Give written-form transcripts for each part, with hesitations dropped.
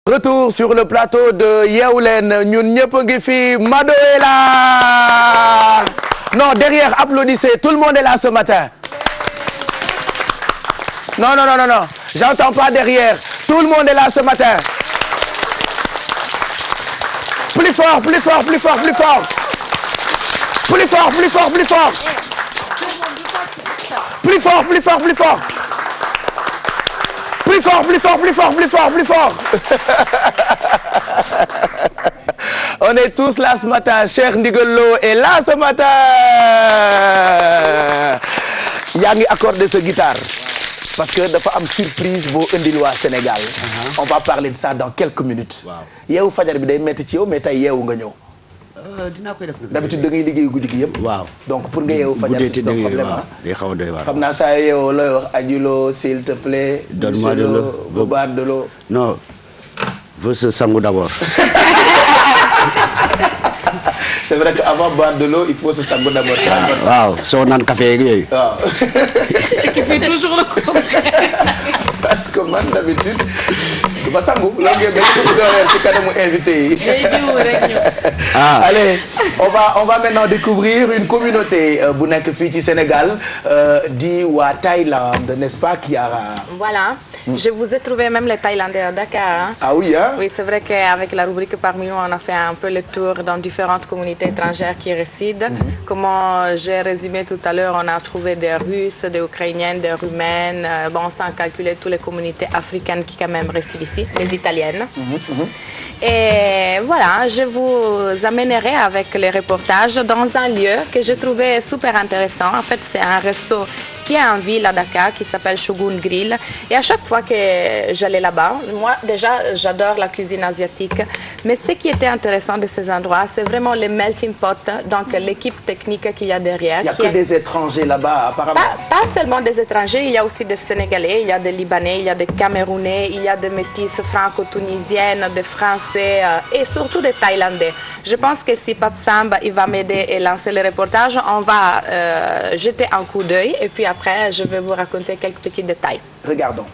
Retour sur le plateau de Yeewu Leen ñun ñëpp a ngi fi. Mado est là. Non, derrière, applaudissez. Tout le monde est là ce matin. Non, non, non, non, non. J'entends pas derrière. Tout le monde est là ce matin. Plus fort, plus fort, plus fort, plus fort. Plus fort, plus fort, plus fort. Plus fort, plus fort, plus fort. Plus fort, plus fort, plus fort, plus fort, plus fort. On est tous là ce matin. Cheikh Ndigal Lo est là ce matin. yaa ngi accordé sa guitare parce que dafa am surprise boo indil waa Sénégal. On va parler de ça dans quelques minutes. waaw yeewu fajar bi day metti ci yow mais tey yeewu nga ñëw. dinaa koy def nag. d'habitude da ngay liggéey guddi gi yëpp. waaw donc pour nga yeewu fajar c'est un problème. day xaw a doy waar. xam naa saa yeewoo looy wax ajulo s'il te plaît. donne-moi de l'eau boire de l'eau. non veux se sangu d'abord. C'est vrai que avant boire de l'eau il faut se sangu d'abord. waaw soo naan café yeeg yooyu. waaw. Ce qui fait toujours le contraire. Parce que man d'habitude du ma sangu loolu ngeen dañu ko dooleel ci kanamu invité yi. day jiw rek ñu. Allez, on va maintenant découvrir une communauté bu nekk fii ci Sénégal di waa Thaïlande, n'est-ce pas Kiara? Voilà, je vous ai trouvé même les Thaïlandais à Dakar. Hein? Ah oui, hein? Oui, c'est vrai qu'avec la rubrique Parmi nous, on a fait un peu le tour dans différentes communautés étrangères qui résident. Comment j'ai résumé tout à l'heure, on a trouvé des Russes, des Ukrainiennes, des Roumaines, bon, sans calculer toutes les communautés africaines qui quand même résident ici, les Italiennes. Et voilà, je vous amènerai avec les reportages dans un lieu que j'ai trouvé super intéressant. En fait, c'est un resto qui est en ville à Dakar, qui s'appelle Shogun Grill. Et à chaque fois que j'allais là-bas, moi déjà, j'adore la cuisine asiatique. Mais ce qui était intéressant de ces endroits, c'est vraiment le melting pot, donc l'équipe technique qu'il y a derrière. Il n'y a que des étrangers là-bas, apparemment. Pas seulement des étrangers, il y a aussi des Sénégalais, il y a des Libanais, il y a des Camerounais, il y a des métisses franco-tunisiennes, des Français et surtout des Thaïlandais. Je pense que si Pape Samba il va m'aider et lancer le reportage, on va jeter un coup d'œil et puis après, je vais vous raconter quelques petits détails. Regardons.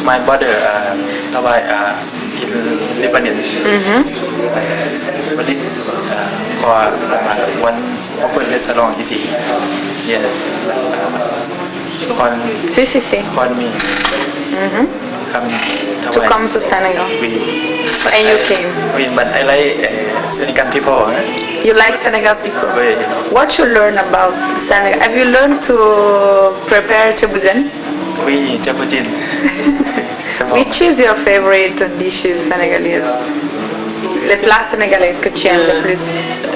My brother travaille in Lebanese. But for one open restaurant ici. Yes. Si. Call me. Come To come to Senegal. Oui. And you came. Oui, but I like Senegal people. You like Senegal people? Oui. What you learn about Senegal? Have you learned to prepare tchéboujen? Oui, Djaboudjine. C'est bon. Which is your favorite dishes sénégalaises? Les plats sénégalais que tu aimes le plus?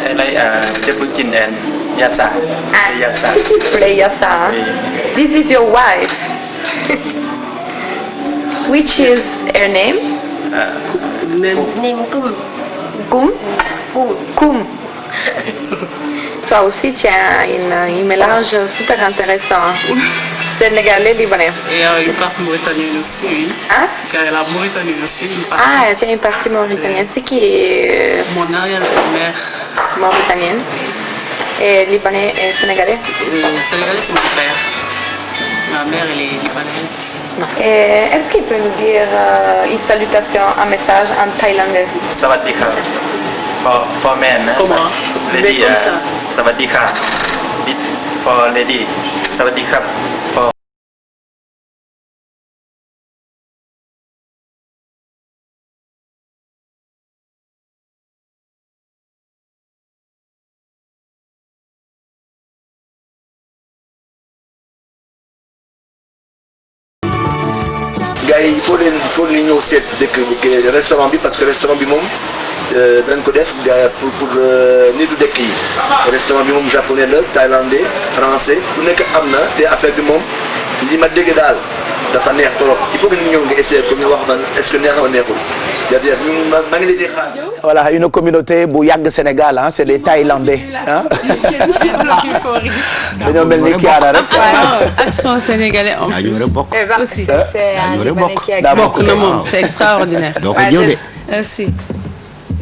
I like Djaboudjine and Yassa. Yassa. Les yassa. Hein? Oui. This is your wife. Which is her name? Koum? Koum. Toi aussi, tu as un mélange super intéressant. Sénégalais, libanais. Et une partie mauritanienne aussi, oui. Hein? Car la Mauritanie aussi, une partie. Ah, tu as une partie mauritanienne. C'est qui est Mon arrière-mère mauritanienne? Et libanais et sénégalais? sénégalais, c'est mon père. Ma mère, elle est libanaise. Est-ce qu'il peut nous dire une salutation, un message en thaïlandais? Sawadika. For men. Comment? Lady, Mais comme ça. Sawadika. For lady. Sawadika. For gars yi il faut leen ñëw seet dëkk restaurant bi parce que restaurant bi moom dañ ko def pour nitu dëkk yi restaurant bi moom japonais la thaïlandais français bu nekk am na te affaire bi moom li ma dégg daal dafa neex trop il faut que ñu ñëw nga essayer ko ñu wax man est-ce que neex na neexul jërëjëf ñu maa ngi leen di xaar. Voilà une communauté bu yàgg Sénégal ah c'est des Thaïlandais ah. dañoo mel ni Kiara rek. Accent sénégalais en ñu plus. rek bokk. Aussi. C'est un Nous Libanais bokk. qui a D'abord, Bokk na moom, c'est extraordinaire. doo ko jëw de. Merci.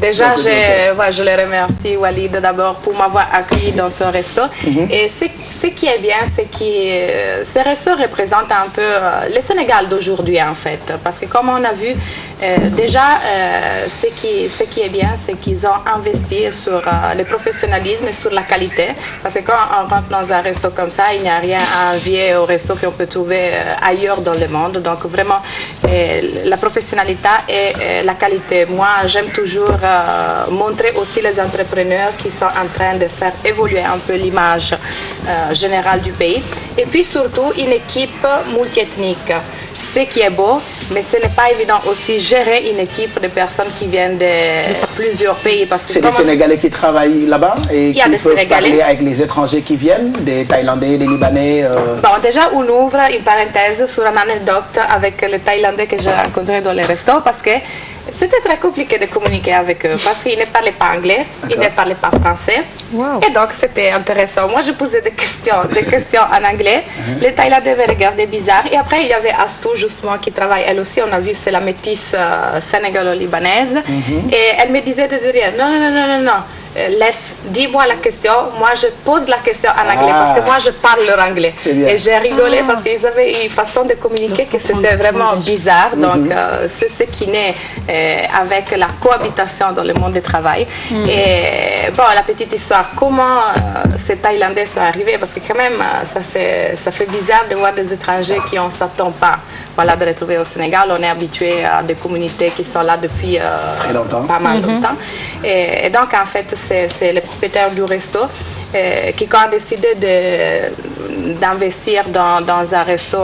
Déjà, je les remercie, Walid, d'abord pour m'avoir accueilli dans ce resto. Et ce qui est bien, c'est que ce resto représente un peu le Sénégal d'aujourd'hui, en fait. Parce que comme on a vu, déjà, ce qui est bien, c'est qu'ils ont investi sur le professionnalisme et sur la qualité. Parce que quand on rentre dans un resto comme ça, il n'y a rien à envier au resto qu'on peut trouver ailleurs dans le monde. Donc, vraiment, la professionnalité et la qualité. Moi, j'aime toujours montrer aussi les entrepreneurs qui sont en train de faire évoluer un peu l'image générale du pays. Et puis surtout, une équipe multiethnique. Ce qui est beau, mais ce n'est pas évident aussi gérer une équipe de personnes qui viennent de plusieurs pays. Parce que c'est des Sénégalais qui travaillent là-bas et qui peuvent parler avec les étrangers qui viennent, des Thaïlandais, des Libanais. Bon, déjà, on ouvre une parenthèse sur une anecdote avec les Thaïlandais que j'ai rencontrés dans les restos parce que c'était très compliqué de communiquer avec eux parce qu'ils ne parlaient pas anglais, ils ne parlaient pas français. Wow. Et donc, c'était intéressant. Moi, je posais des questions en anglais. Les Thaïlandais me regardaient bizarre. Et après, il y avait Astou, justement, qui travaille. Elle aussi, on a vu, c'est la métisse sénégalo-libanaise. Et elle me disait de dire, non. Dis-moi la question, moi je pose la question en anglais parce que moi je parle leur anglais. Et j'ai rigolé parce qu'ils avaient une façon de communiquer que c'était vraiment bizarre. Donc c'est ce qui naît avec la cohabitation dans le monde du travail. Et bon, la petite histoire, comment ces Thaïlandais sont arrivés, parce que quand même ça fait bizarre de voir des étrangers qui on ne s'attend pas de retrouver au Sénégal. On est habitué à des communautés qui sont là depuis très longtemps. Pas mal longtemps. Et donc en fait c'est le propriétaire du resto qui quand a décidé d'investir dans un resto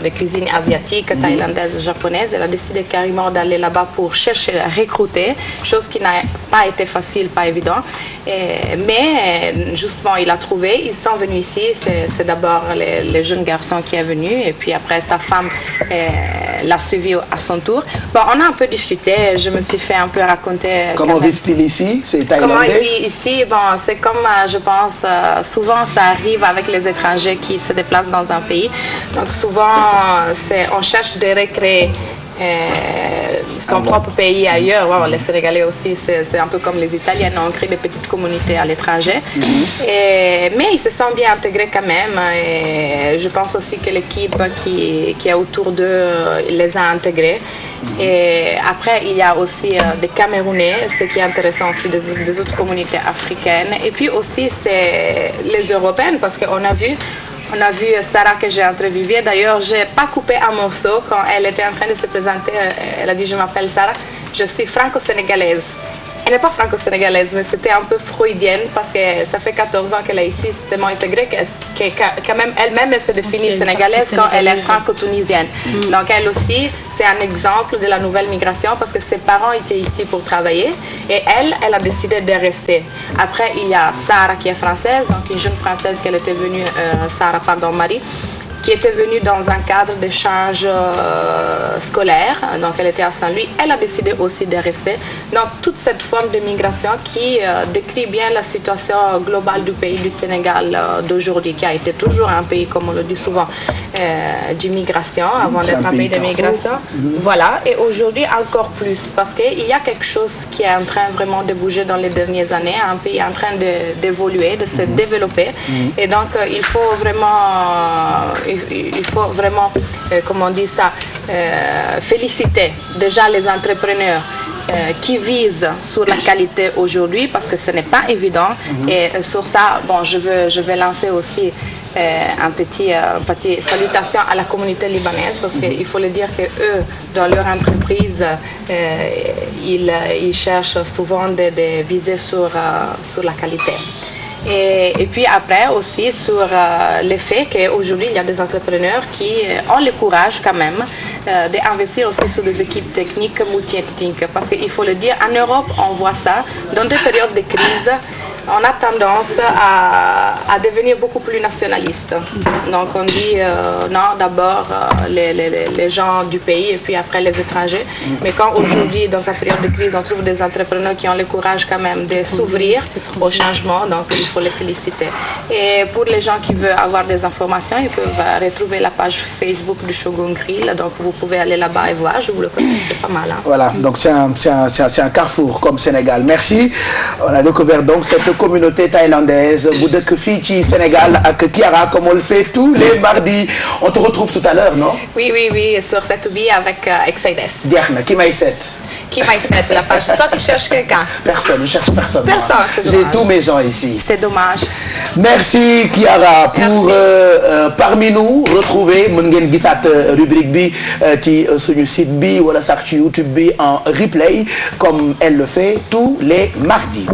de cuisine asiatique, thaïlandaise, japonaise. Elle a décidé carrément d'aller là-bas pour chercher à recruter, chose qui n'a pas été facile, pas évident. Mais justement, il a trouvé, ils sont venus ici. C'est d'abord le jeune garçon qui est venu et puis après sa femme l'a suivi à son tour. Bon, on a un peu discuté, je me suis fait un peu raconter. Comment vivent-ils ici, ces Thaïlandais? Comment ils vivent ici? Bon, c'est comme, je pense, souvent ça arrive avec les étrangers qui se déplacent dans un pays. Donc souvent, on cherche de recréer son propre pays ailleurs. Bon, les Sénégalais aussi, c'est un peu comme les Italiens, on crée des petites communautés à l'étranger. Mais ils se sont bien intégrés quand même. Et je pense aussi que l'équipe qui est autour d'eux les a intégrés. Et après, il y a aussi des Camerounais, ce qui est intéressant aussi des autres communautés africaines. Et puis aussi, c'est les Européennes, parce qu'on a vu Sarah que j'ai interviewée. D'ailleurs, je n'ai pas coupé un morceau quand elle était en train de se présenter. Elle a dit, je m'appelle Sarah, je suis franco-sénégalaise. Elle n'est pas franco-sénégalaise, mais c'était un peu freudienne parce que ça fait 14 ans qu'elle est ici, c'est tellement intégré que quand même elle-même elle se définit sénégalaise quand elle est franco-tunisienne. Donc elle aussi, c'est un exemple de la nouvelle migration parce que ses parents étaient ici pour travailler et elle a décidé de rester. Après, il y a Sarah qui est française, donc une jeune française qui était venue, Marie, qui était venue dans un cadre d'échange scolaire, donc elle était à Saint-Louis, elle a décidé aussi de rester. Donc toute cette forme de migration qui décrit bien la situation globale du pays du Sénégal d'aujourd'hui, qui a été toujours un pays, comme on le dit souvent, d'immigration, avant d'être un pays de migration. Voilà, et aujourd'hui encore plus, parce qu'il y a quelque chose qui est en train vraiment de bouger dans les dernières années, un pays en train d'évoluer, de se développer, et donc il faut vraiment, comment on dit ça, féliciter déjà les entrepreneurs qui visent sur la qualité aujourd'hui parce que ce n'est pas évident. Et sur ça, bon, je vais lancer aussi un petit salutation à la communauté libanaise parce qu'il faut le dire que eux, dans leur entreprise, ils cherchent souvent de viser sur la qualité. Et puis après aussi sur le fait qu'aujourd'hui il y a des entrepreneurs qui ont le courage quand même d'investir aussi sur des équipes techniques multiethniques parce qu'il faut le dire, en Europe on voit ça, dans des périodes de crise on a tendance à devenir beaucoup plus nationaliste. Donc on dit non, d'abord les gens du pays et puis après les étrangers. Mais quand aujourd'hui, dans une période de crise, on trouve des entrepreneurs qui ont le courage quand même de s'ouvrir au changement, donc il faut les féliciter. Et pour les gens qui veulent avoir des informations, ils peuvent retrouver la page Facebook du Shogun Grill. Donc vous pouvez aller là-bas et voir, je vous le conseille, c'est pas mal. Hein. Voilà, donc c'est un carrefour comme Sénégal. Merci. On a découvert donc cette communauté thaïlandaise bu dëkk fii ci Sénégal ak Kiara comme on le fait tous les mardis. On te retrouve tout à l'heure, non? Oui, sur cette vie avec Exaides. Jeex na ki may seet. Qui va essayer la page? Toi, tu cherches quelqu'un? Personne, je cherche personne. Personne, c'est dommage. J'ai tous mes gens ici. C'est dommage. Merci Kiara pour parmi nous retrouver mën ngeen gisaat rubrique bi ci suñu site bi wala sax ci YouTube bi en replay comme elle le fait tous les mardis.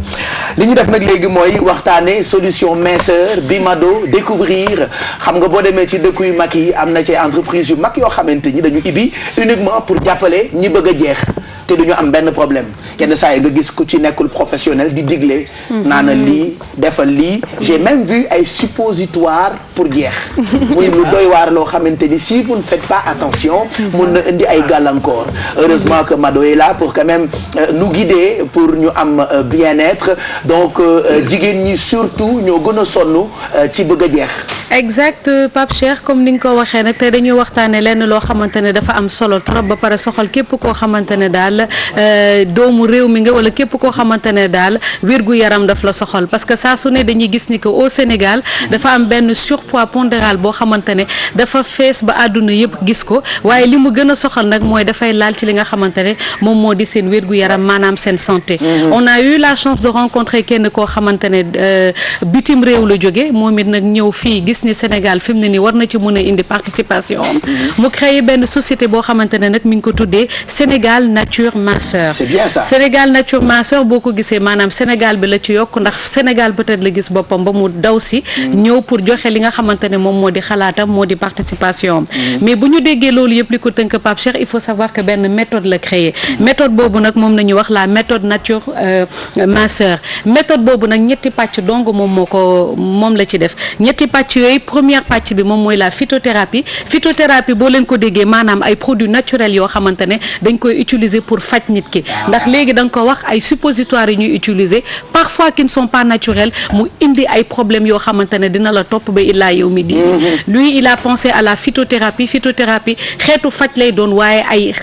li ñu def nag léegi mooy waxtaane solution minceur bi Mado découvrir xam nga boo demee ci dëkk yu mag yi am na ci entreprise yu mag yoo xamante ni dañu ibbi uniquement pour jàppale ñi bëgg a jeex te duñu am benn problème yenn saa yi nga gis ku ci nekkul professionnel di digle naana lii defal lii j'ai même vu ay suppositoire pour jeex muy lu doy waar loo xamante ni si vous ne faites pas attention mun na indi ay gàllankoor. Heureusement que Mado est là pour quand même nous guider pour ñu am bien-être donc jigéen ñi surtout ñoo gën a sonn ci bëgg a jeex. exact Pape Cheikh comme ni nga ko waxee nag tey dañuy waxtaane lenn loo xamante ne dafa am solo trop ba pare soxal képp koo xamante ne daal doomu réew mi nga wala képp koo xamante ne daal wérgu yaram daf la soxal parce que saa su ne dañuy gis ni que au Sénégal dafa am benn surpoids pondéral boo xamante ne dafa fees ba àdduna yëpp gis ko waaye li mu gën a soxal nag mooy dafay laal ci li nga xamante ne moom moo di seen wérgu yaram maanaam seen santé. On a eu la chance de rencontrer kenn koo xamante ne bitim réew la jóge moom it nag ñëw fii gis ni Sénégal fi mu ne nii war na ci mën a indi participation mu créé benn société boo xamante ne nag mi ngi ko tuddee Sénégal Nature Masseur. C'est bien ça. Sénégal Nature Masseur boo ko gisee maanaam Sénégal bi la ci yokk ndax Sénégal peut-être la gis boppam ba mu daw si ñëw pour joxe li nga xamante ne moom moo di xalaatam moo di participation mais bu ñu déggee loolu yëpp li ko tënk Pape Cheikh il faut savoir que benn méthode la créé méthode boobu nag moom nañu wax la méthode Nature Masseur méthode boobu nag ñetti pàcc dong moom la ci def ñetti pàcc yooyu première pàcc bi moom mooy la phytothérapie boo leen ko déggee maanaam ay produits naturels yoo xamante ne dañ koy utiliser pour pour faj nit ki ndax léegi da nga ko wax ay suppositoires yi ñuy utiliser parfois qui ne sont pas naturels mu indi ay problèmes yoo xamante ne dina la topp ba illaa yow mi di lui il a pensé à la phytothérapie xeetu faj lay doon waaye ay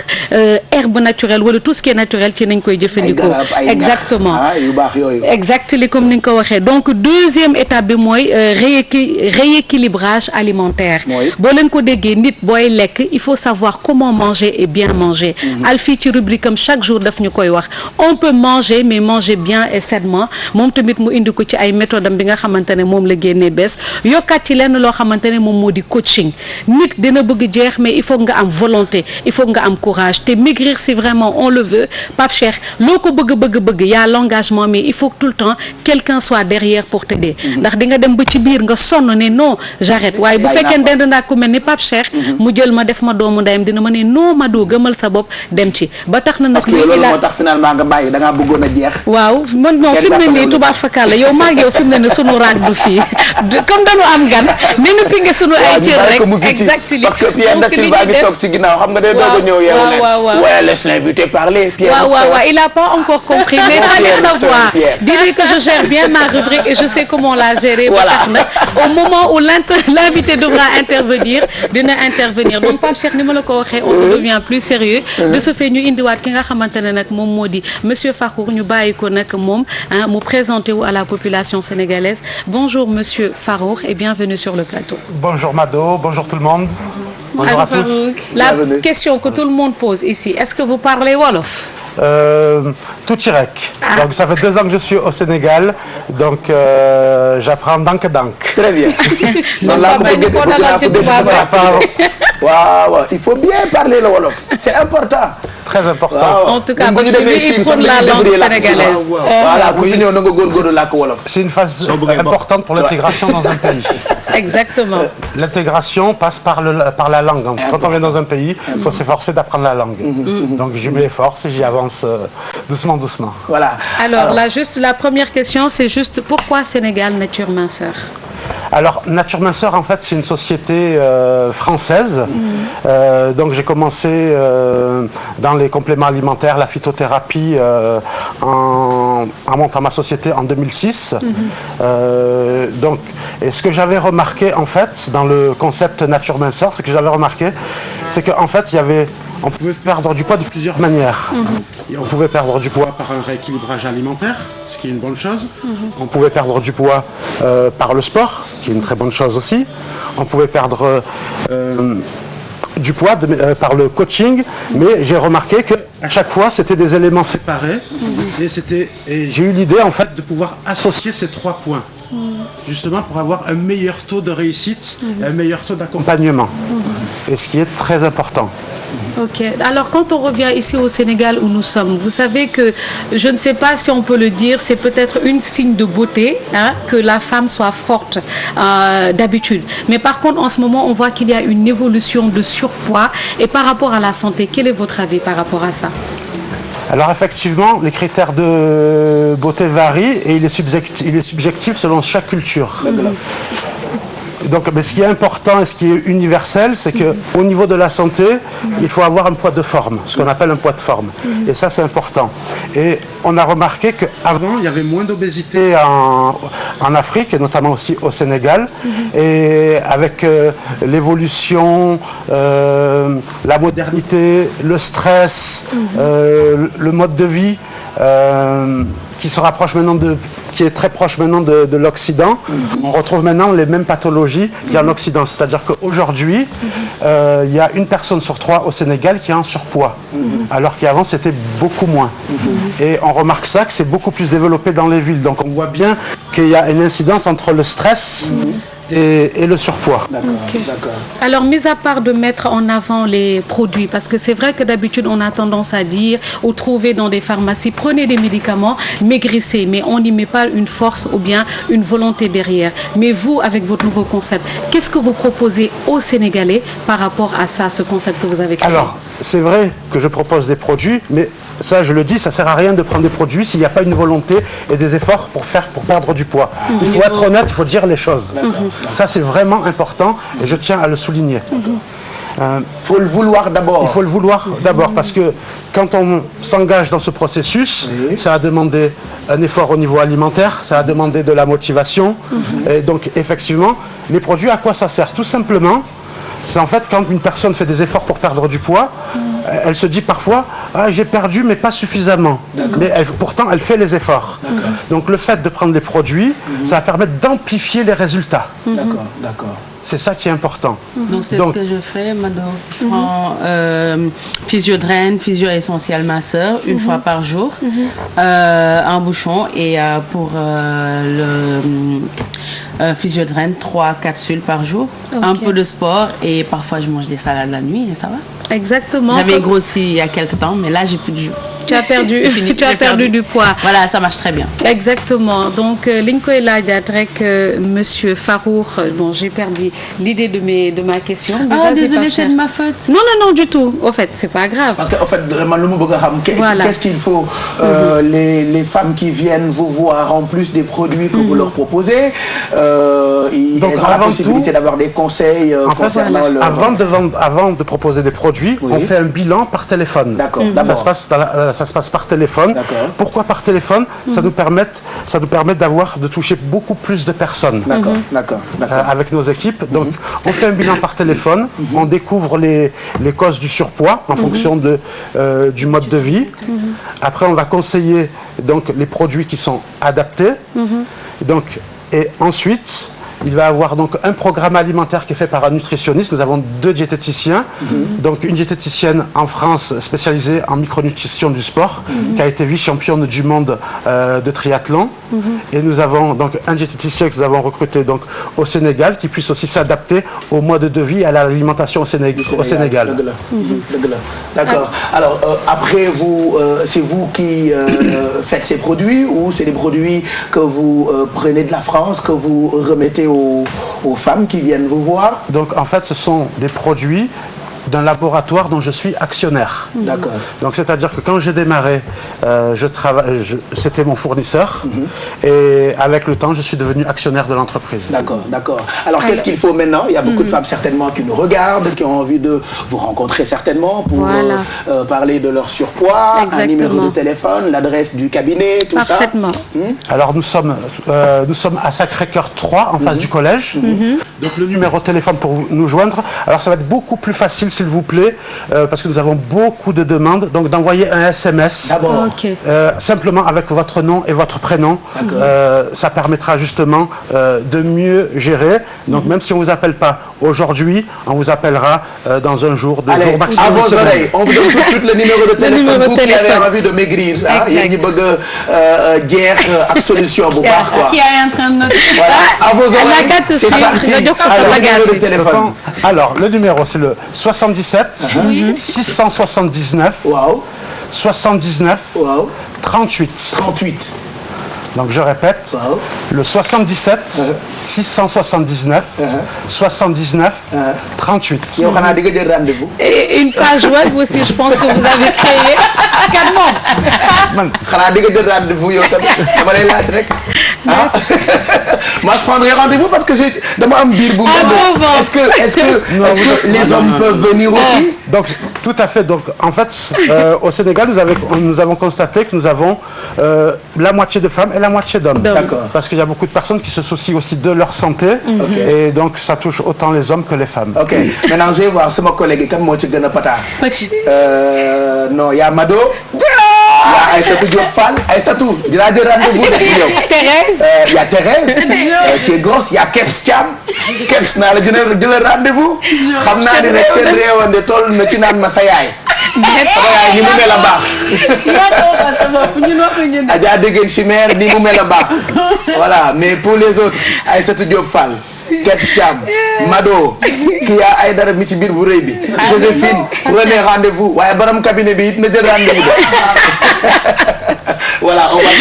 herbe naturelle wala tout ce qui est naturel ci nañ koy jëfandikoo exactement yu baax yooyu exactement comme ni nga ko waxee donc deuxième étape bi mooy rééquilibrage alimentaire boo leen ko déggee nit booy lekk il faut savoir comment manger et bien manger Alfie ci rubrique am chaque jour daf ñu koy wax on peut manger mais manger bien et sainement moom tamit mu indi ko ci ay méthode am bi nga xamante ne moom la génnee bees yokkaat ci lenn loo xamante ne moom moo di coaching nit dina bëgg jeex mais il faut nga am volonté il faut nga am courage te maigrir si vraiment on le veut Pape Cheikh loo ko bëgg y a l'engagement mais il faut que tout le temps quelqu'un soit derrière pour t'aider ndax di nga dem ba ci biir nga sonn ne non j'arrête waaye bu fekkee dend naa ku mel ni Pape Cheikh mu jël ma def ma doomu ndeyam dina ma ne non Mado gëmal sa bopp dem ci ba tax na nag parce que loolu moo tax finalement nga bàyyi da ngaa bëggoon a jeex waaw man non fi mu ne nii tubaab fakal la yow maa ngi yow fi mu ne nii sunu raag du fii comme dañu am gan ni ñu pinge sunu ay cër rek exactement parce que Pierre Da Silva ngi toog ci ginnaaw xam nga day doog a ñëw yeewu leen ouais laisse l'invité parler Pierre il a pas encore compris mais fallait savoir dis-lui que je gère bien ma rubrique et je sais comment la gérer ba tax na au moment où l'invité devra intervenir dina intervenir donc Pape Cheikh ni ma la ko waxee on devient plus sérieux de ce fait ñu indiwaat ki nga xamante ne nag moom moo di monsieur Fakhour ñu bàyyi ko nag moom mu présenter wu à la population sénégalaise bonjour monsieur Fakhour et bienvenue sur le plateau. Bonjour Mado, bonjour tout le monde. Bonjour à tous. La question que tout le monde pose ici, est-ce que vous parlez wolof? Tout Chirek. Donc ça fait 2 ans que je suis au Sénégal, donc j'apprends dank. Très bien. Waaw, il faut bien parler le wolof. C'est important. Très important. En tout cas, parce que lui, pour la langue sénégalaise. Voilà, c'est une phase importante pour l'intégration dans un pays. Exactement. L'intégration passe par la langue. Quand on vient dans un pays, il faut s'efforcer d'apprendre la langue. Donc je m'efforce et j'y avance doucement. Voilà. Alors là, juste la première question, c'est juste pourquoi Sénégal Nature Minceur? Alors, Nature Minceur, en fait, c'est une société française. Donc, j'ai commencé dans les compléments alimentaires, la phytothérapie, en montant ma société en 2006. Donc, et ce que j'avais remarqué, en fait, dans le concept Nature Minceur, c'est qu'en fait, on pouvait perdre du poids de plusieurs manières. Et on pouvait perdre du poids par un rééquilibrage alimentaire, ce qui est une bonne chose. On pouvait perdre du poids par le sport, qui est une très bonne chose aussi. On pouvait perdre du poids par le coaching, mais j'ai remarqué qu'à chaque fois, c'était des éléments séparés. Et j'ai eu l'idée, en fait, de pouvoir associer ces 3 points. Justement pour avoir un meilleur taux de réussite et un meilleur taux d'accompagnement. Et ce qui est très important. Ok. Alors, quand on revient ici au Sénégal où nous sommes, vous savez que, je ne sais pas si on peut le dire, c'est peut-être un signe de beauté que la femme soit forte d'habitude. Mais par contre, en ce moment, on voit qu'il y a une évolution de surpoids. Et par rapport à la santé, quel est votre avis par rapport à ça? Alors effectivement, les critères de beauté varient et il est subjectif selon chaque culture. Donc, mais ce qui est important et ce qui est universel, c'est qu'au niveau de la santé, il faut avoir un poids de forme, ce qu'on appelle un poids de forme. Et ça, c'est important. Et on a remarqué qu'avant, il y avait moins d'obésité en Afrique, et notamment aussi au Sénégal. Et avec l'évolution, la modernité, le stress, le mode de vie, qui se rapproche maintenant qui est très proche maintenant de l'Occident. On retrouve maintenant les mêmes pathologies qu'il y a en Occident. C'est-à-dire qu'aujourd'hui, il y a 1 personne sur 3 au Sénégal qui a un surpoids, alors qu'avant c'était beaucoup moins. Et on remarque ça, que c'est beaucoup plus développé dans les villes. Donc on voit bien qu'il y a une incidence entre le stress et le surpoids. Okay. Alors, mis à part de mettre en avant les produits, parce que c'est vrai que d'habitude on a tendance à dire ou trouver dans des pharmacies, prenez des médicaments, maigrissez, mais on n'y met pas une force ou bien une volonté derrière. Mais vous, avec votre nouveau concept, qu'est-ce que vous proposez aux Sénégalais par rapport à ça, ce concept que vous avez créé? Alors, c'est vrai que je propose des produits, mais ça, je le dis, ça sert à rien de prendre des produits s'il n'y a pas une volonté et des efforts pour perdre du poids. Il faut être honnête, il faut dire les choses. Ça, c'est vraiment important et je tiens à le souligner. faut le vouloir d'abord. Il faut le vouloir d'abord parce que quand on s'engage dans ce processus, ça a demandé un effort au niveau alimentaire, ça a demandé de la motivation. Et donc effectivement, les produits, à quoi ça sert? Tout simplement, c'est en fait quand une personne fait des efforts pour perdre du poids, elle se dit parfois ah, j'ai perdu mais pas suffisamment. Mais pourtant elle fait les efforts. Donc le fait de prendre les produits, ça va permettre d'amplifier les résultats. D'accord. C'est ça qui est important. Donc c'est ce que je fais, Mado. Je prends Physiodrène, Physio Essentiel Masseur, une fois par jour, un bouchon, et pour le Physiodrène, 3 capsules par jour. Un peu de sport et parfois je mange des salades la nuit et ça va. Exactement. J'avais grossi il y a quelques temps, mais là j'ai plus du... Tu as perdu du poids. Voilà, ça marche très bien. Exactement. Donc li ñu koy laajaat rek monsieur Farouk, bon j'ai perdu l'idée de ma question. Ah désolé, c'est de ma faute. Non du tout. Au fait, c'est pas grave. Parce que en fait vraiment lu mu bëgg a xam qu'est-ce qu'il faut les femmes qui viennent vous voir en plus des produits que vous leur proposez, donc elles ont la possibilité d'avoir des conseils concernant le... Avant de proposer des produits, on fait un bilan par téléphone. D'accord. Ça se passe par téléphone. Pourquoi par téléphone? Ça nous permet de toucher beaucoup plus de personnes. D'accord. Avec nos équipes. Donc, on fait un bilan par téléphone. On découvre les causes du surpoids en fonction du mode de vie. Après, on va conseiller donc les produits qui sont adaptés. Et ensuite, il va y avoir donc un programme alimentaire qui est fait par un nutritionniste. Nous avons 2 diététiciens. Donc une diététicienne en France spécialisée en micronutrition du sport, qui a été vice-championne du monde de triathlon. Et nous avons donc un diététicien que nous avons recruté donc au Sénégal, qui puisse aussi s'adapter au mode de vie et à l'alimentation au Sénégal. D'accord. Alors après vous, c'est vous qui faites ces produits ou c'est des produits que vous prenez de la France, que vous remettez aux femmes qui viennent vous voir? Donc en fait ce sont des produits d'un laboratoire dont je suis actionnaire. D'accord. Donc c'est-à-dire que quand j'ai démarré, c'était mon fournisseur et avec le temps je suis devenu actionnaire de l'entreprise. D'accord. Alors qu'est-ce qu'il faut maintenant? Il y a beaucoup de femmes certainement qui nous regardent, qui ont envie de vous rencontrer certainement pour parler de leur surpoids, un numéro de téléphone, l'adresse du cabinet, tout ça. Alors nous sommes à Sacré-Cœur 3 en face du collège. Donc le numéro de téléphone pour nous joindre. Alors ça va être beaucoup plus facile s'il vous plaît, parce que nous avons beaucoup de demandes, donc d'envoyer un SMS simplement avec votre nom et votre prénom. Ça permettra justement de mieux gérer. Donc même si on ne vous appelle pas aujourd'hui, on vous appellera dans un jour, 2 jours maximum. À vos oreilles, on vous donne tout de suite le numéro de téléphone. Vous qui avez envie de maigrir, yéen ñi bëgg guerre ak solution bu baax quoi. Qui est en train de noter. Voilà, à vos oreilles, c'est parti. Alors le numéro c'est le 77 679 79 38. Donc je répète, le 77 679 79 38. Et une page web aussi, je pense que vous avez créé. Moi je prendrai rendez-vous parce que j'ai dama am biir bu est-ce que les hommes peuvent venir aussi? Donc tout à fait. Donc en fait au Sénégal nous avons constaté que nous avons la moitié de femmes et la moitié d'hommes. Parce qu'il y a beaucoup de personnes qui se soucient aussi de leur santé et donc ça touche autant les hommes que les femmes. Ok. Maintenant je vais voir c'est mon collègue kan moo ci gën a pata. Non, il y a Mado. Il y a Aïssatou Diop Fall. Aïssatou, dinaa jël rendez-vous de yow. Thérèse. Il y a Thérèse qui est grosse. Il y a Keps Thiam. Keps naa la jël rendez-vous. Xam naa ni rek seen réewande toll na ci naan ma sa yaay. Sama yaay ni mu mel a baax. Adja Degen Chimère ni mu mel a baax. Voilà, mais pour les autres, Aïssatou Diop Fall, Keps Thiam, Mado, qui a ay dara mi ci biir bu rëy bi. Joséphine, prenez rendez-vous. Waaye borom cabinet bi it na jël rendez-vous. voilà on va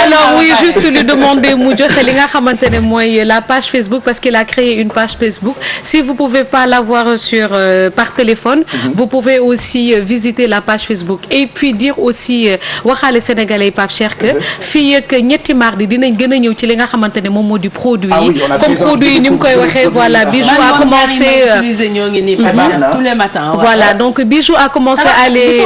alors oui juste lui demander mu joxe li nga xamante ne mooy la page Facebook parce qu'il a créé une page Facebook si vous pouvez pas l'avoir sur par téléphone vous pouvez aussi visiter la page Facebook et puis dire aussi waxaale sénégalais Pape Cheikh que fii ak ñetti mardi dinañ gën a ñëw ci li nga xamante ne moom moo di produit yi comme produit yi ni mu koy waxee voilà Bijou a commencé tous les matins voilà donc Bijou a commencé à aller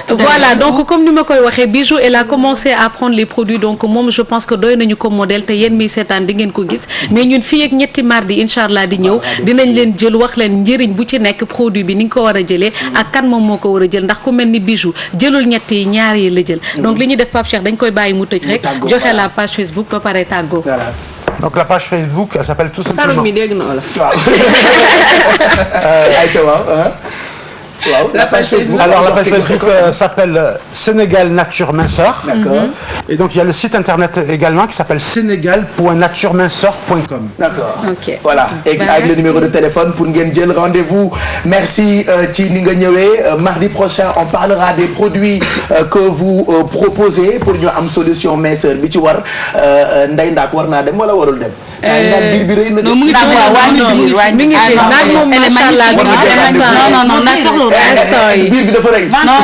voilà donc comme ni ma koy waxee Bijou elle a commencé à prendre les produits donc moom je pense que doy nañu ko modèle te yéen mi seetaan di ngeen ko gis mais ñun fii ak ñetti mardi incha allah di ñëw dinañ leen jël wax leen njëriñ bu ci nekk produit bi ni nga ko war a jëlee ak kan moom moo ko war a jël ndax ku mel ni Bijou jëlul ñett yi ñaar yi la jël donc li ñuy def Pape Cheikh dañ koy bàyyi mu tëj rek joxe la page Facebook ba pare tàggoo. Donc la page Facebook, elle s'appelle tout simplement... La page Facebook. Alors la page Facebook s'appelle Sénégal Nature Minceur. D'accord. Et donc il y a le site internet également qui s'appelle sénégal.natureminceur.com. D'accord. Ok. Voilà. Et avec le numéro de téléphone pour ngeen jël rendez-vous. Merci ci ni nga ñëwee. Mardi prochain on parlera des produits que vous proposez pour ñu am solution minceur bi ci war Ndeye Ndack war naa dem wala warul dem. biir bi rëy na. non mu ngi mi ngi fi nag moom macha allah non biir bi dafa rëy. non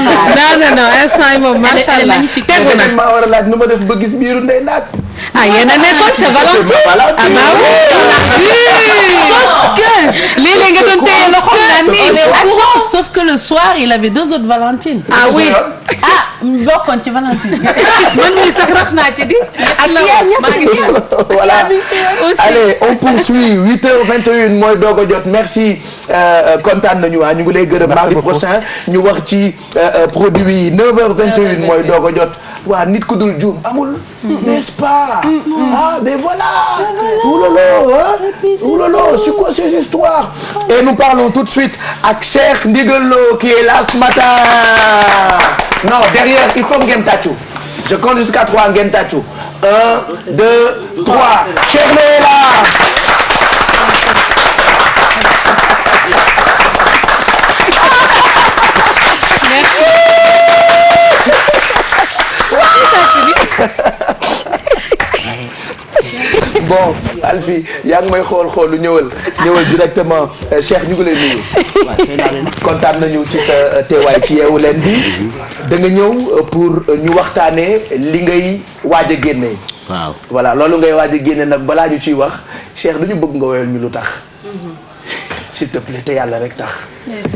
instant yi moom macha allah tegu na. maa war a laaj nu ma def ba gis biiru Ndeye Ndack. yéen a nekkoon c'est Valentine. léeg-léeg nga doon téye loxo sauf que le soir il avait 2 autres Valentines. Oui. bokkoon ci Valentine. man mii sax rax naa ci di. Voilà. Allez on poursuit 8h21 mooy doog a jot merci kontaan nañu ñu ngi lay gërëm. mardi prochain ñu wax ci produit yi 9h21 mooy doog a jot. waa nit ku dul juum amul. n'est-ce pas. ben voilà. oulala c'est quoi ces histoires. et nous parlons tout de suite ak Cheikh Ndigal Lo qui est là ce matin. non derrière il faut ngeen tàccu. je compte jusqu'à 3 ngeen tàccu. 1 2 3 Cheikh Lo est là. bon Alfie yaa ngi may xoolu ñëwal directement Cheikh ñu ngi lay nuyu. kontaan nañu ci sa teewaay ci Yeewu Leen bi da nga ñëw pour ñu waxtaanee li ngay waaj a génne. waaw voilà loolu ngay waaj a génne nag balaa ñu ciy wax Cheikh dañu bëgg nga woyal ñu lu tax. s'il te plaît te yàlla rek tax. lu tax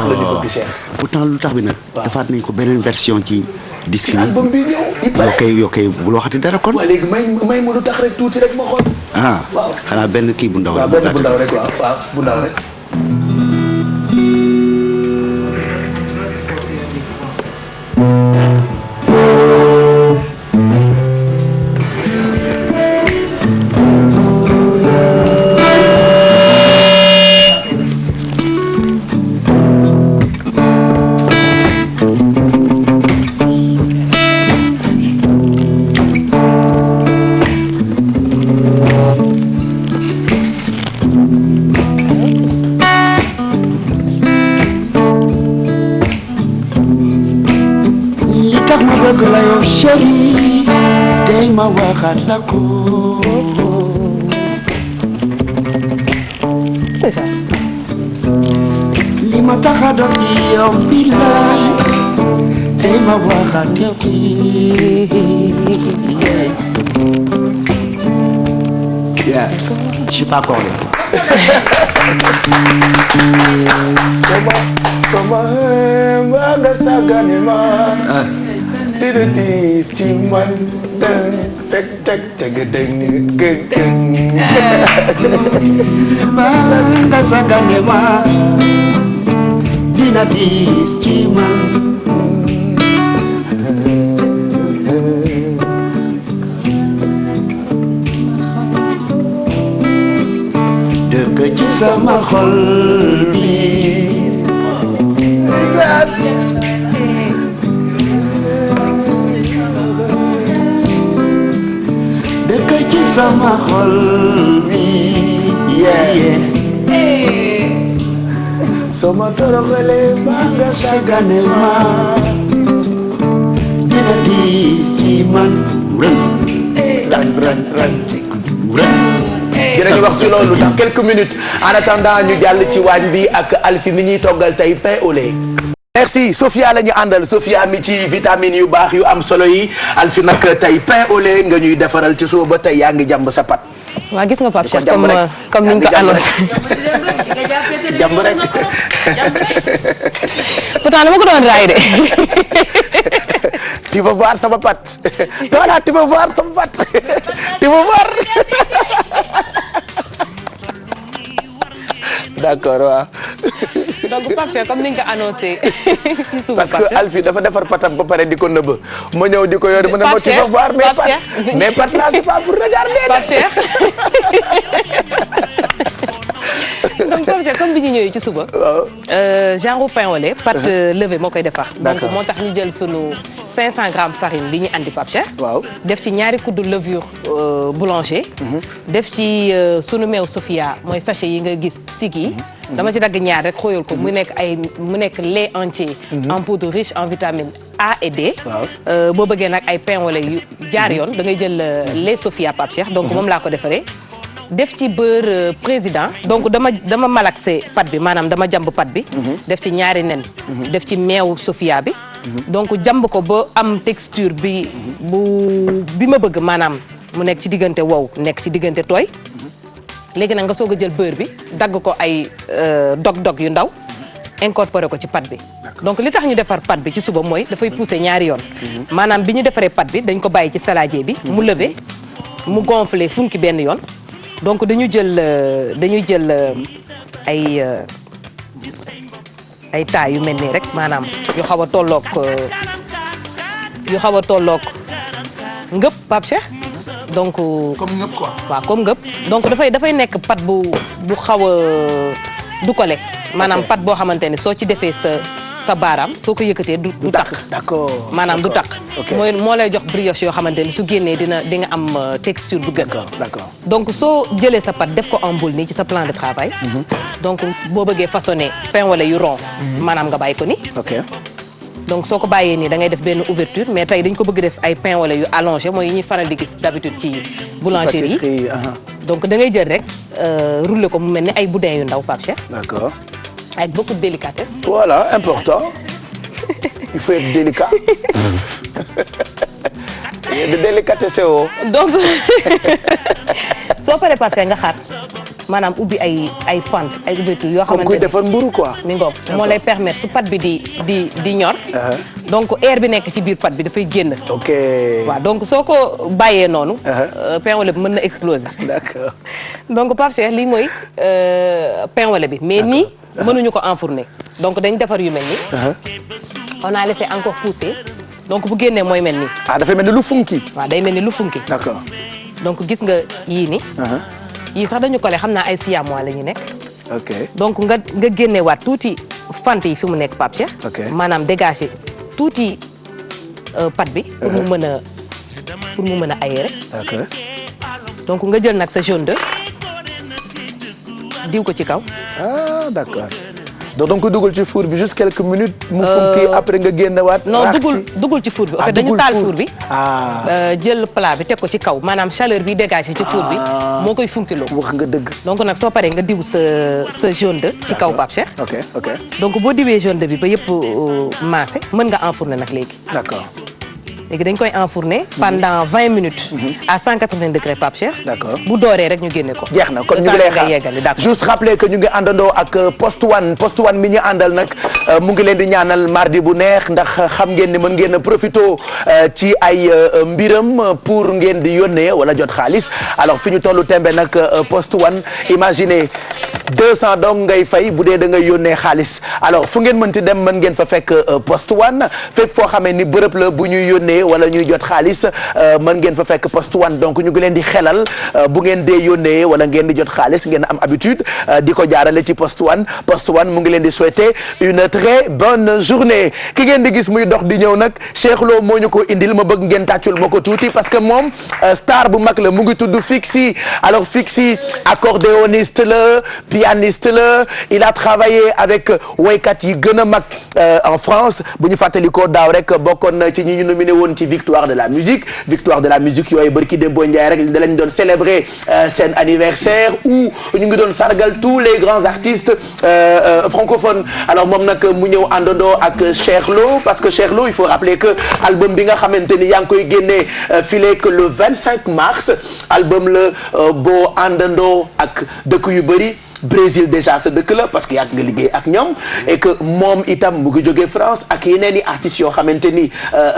la ñu bëgg Cheikh. pourtant lu tax bi nag. defaat nañ ko beneen version ci. disque yi album bi ñëw. yow kay bul waxati dara kon. waaw léegi may mu lu tax rek tuuti rek ma xool. waaw xanaa benn kii bu ndaw rek. waaw benn bu ndaw rek waaw bu ndaw rek. Chérie, tey ma waxaat la ko. c'est ça. li ma tax a dox ci yow billaay tey ma waxaat la ko. Je suis pas accordé. sama nga sagane ma. dina tiis ci man teg nga sagane ma dina tiis ci man. dëkk ci sama xol bi. sama xol bi sama toroxale maa nga sagane ma dina diis ci man dinañu wax ci loolu dans quelques minutes en attendant ñu jàll ci waañ bi ak Alfi mi ñuy toggal tey pain au lait. merci Sophia la ñu àndal Sophia mi ci vitamines yu baax yu am solo yi Alfi nag tey pain au lait nga ñuy defaral ci suba ba tey yaa ngi jàmb sa pat. waa gis nga Pape Cheikh comme ni ñu ko annoncé. jàmb rek. pourtant dama ko doon raay de. tu vas voir sama pat. voilà tu vas voir sama pat. tu vas voir. d'accord waaw. donc Pape Cheikh comme ni nga ko annoncé. ci suba parce que Alfi dafa defar patam ba pare di ko nëbb ma ñëw di ko yor ma ne ma tu vas voir mes pat là c'est pas pour regarder. Pape Cheikh. donc Pape Cheikh comme bi ñu ñëwee ci suba. genre pain au lait pâte levée moo koy defar. donc moo tax ñu jël sunu 500 grammes farine li ñu andi Pape Cheikh. waaw def ci ñaari kuddu levure boulanger. def ci sunu meew Sophia mooy sachet yi nga gis tig yi. dama ci dagg ñaar rek xóoyal ko mu nekk lait entier. en poudre riche en vitamine A et D. boo bëggee nag ay pain au lait yu jaar yoon da ngay jël lait Sophia Pape Cheikh donc moom laa ko defaree. def ci beurre président donc dama malaxé pâte bi maanaam dama jàmb pâte bi. def ci ñaari nen. def ci meew Sophia bi. donc jàmb ko ba am texture bi ma bëgg maanaam mu nekk ci diggante wow nekk ci diggante tooy. léegi nag nga soog a jël beurre bi dagg ko ay dog-dog yu ndaw incorporé ko ci pâte bi. donc li tax ñu defar pâte bi ci suba mooy dafay pousser ñaari yoon. maanaam bi ñu defaree pâte bi dañ ko bàyyi ci saladier bi. mu levé mu gonflé funki benn yoon. donc dañuy jël ay taay yu mel nii rek maanaam yu xaw a tolloog ngëp Pape Cheikh donc. comme ngëp quoi. waaw comme ngëp donc dafay nekk pâte bu xaw a du collé maanaam pâte boo xamante ne soo ci defee sa baaraam soo ko yëkkatee du takk. d'accord maanaam du takk. moo lay jox brioche yoo xamante ne su génnee di nga am texture bu gën. d'accord donc soo jëlee sa pâte def ko en boule nii ci sa plan de travail. donc boo bëggee façonner pain au lait yu rond. maanaam nga bàyyi ko ni. ok donc soo ko bàyyee nii da ngay def benn ouverture mais tey dañ ko bëgg def ay pain au lait yu allongé mooy yi ñuy faral di gis d'habitude ci boulangerie yi. donc da ngay jël rek rouler ko mu mel ni ay boudin yu ndaw Pape Cheikh. d'accord. avec beaucoup de délicatesse. voilà important il faut être délicat. de délicatesse woo. donc soo paree Pape Cheikh nga xaar maanaam ubbi ay fente ay ouverture yoo xamante ne comme kuy defar mburu quoi. ni ngoom moo lay permettre su pâte bi di ñor. donc air bi nekk ci biir pâte bi dafay génn. ok waaw donc soo ko bàyyee noonu. pain au lait bi mën na exploser. d'accord. donc Pape Cheikh lii mooy pain au lait bi mais nii mënuñu ko enfourner donc dañ defar yu mel nii. on a laissé encore pousser donc bu génnee mooy mel nii. dafay mel ni lu funki. waaw day mel ni lu funki. d'accord. donc gis nga yii ni yii sax dañu collé xam naa ay 6 mois la ñu nekk. ok donc nga génneewaat tuuti fant yi fi mu nekk Pape Cheikh. ok maanaam dégager tuuti pâte bi. pour mu mën a aérer. ok donc nga jël nag sa jaune d'œuf diw ko ci kaw. d'accord. donc ko dugal ci four bi juste quelques minutes. mu funki après nga génnewaat. non dugul ci four bi. en fait dañu taal four bi. jël plat bi teg ko ci kaw maanaam chaleur bi dégagé ci four bi. moo koy funkiloo. wax nga dëgg. donc nag soo paree nga diw sa jaune d'œuf ci kaw Pape Cheikh. ok donc boo diwee jaune d'œuf bi ba yëpp maase mën nga enfourner nag léegi. d'accord. léegi dañ koy enfourner pendant 20 minutes. à 180 degrés Pape Cheikh. d'accord bu dooree rek ñu génne ko. jeex na kon ñu ngi lay xaar juste rappeler que ñu ngi àndandoo ak Post One mi ñu àndal nag mu ngi leen di ñaanal mardi bu neex ndax xam ngeen ni mën ngeen a profito ci ay mbiram pour ngeen di yónnee wala jot xaalis alors fi ñu tollu tembe nag Post One imaginez 200 dong ngay fay bu dee da ngay yónnee xaalis alors fu ngeen mënti dem mën ngeen fa fekk Post One fépp foo xamee ni bërëb la bu ñuy yónnee yónnee wala ñuy jot xaalis mën ngeen fa fekk poste one donc ñu ngi leen di xelal bu ngeen dee yónnee wala ngeen di jot xaalis ngeen am habitude di ko jaarale ci poste one mu ngi leen di souhaiter une très bonne journée ki ngeen di gis muy dox di ñëw nag Cheikh Lo moo ñu ko indil ma bëgg ngeen tàccul ma ko tuuti parce que moom star bu mag la mu ngi tudd Fixi alors Fixi accordéoniste la pianiste la il a travaillé avec waykat yi gën a mag en France bu ñu fàttalikoo daaw rek bokkoon na ci ñi ñu nominé woon ci victoire de la musique yooyu barki Dembo Ndiaye rek da lañ doon célébrer seen anniversaire où ñu ngi doon sargal tous les grands artistes francophones alors moom nag mu ñëw àndandoo ak Cheikh Lo parce que Cheikh Lo il faut rappeler que album bi nga xamante ni yaa ngi koy génnee filé que le 25 mars album la boo àndandoo ak dëkk yu bëri Brésil déjà sa dëkk la parce que yàgg nga liggéey ak ñoom et que moom itam mu ngi jógee France ak yeneen i artistes yoo xamante ni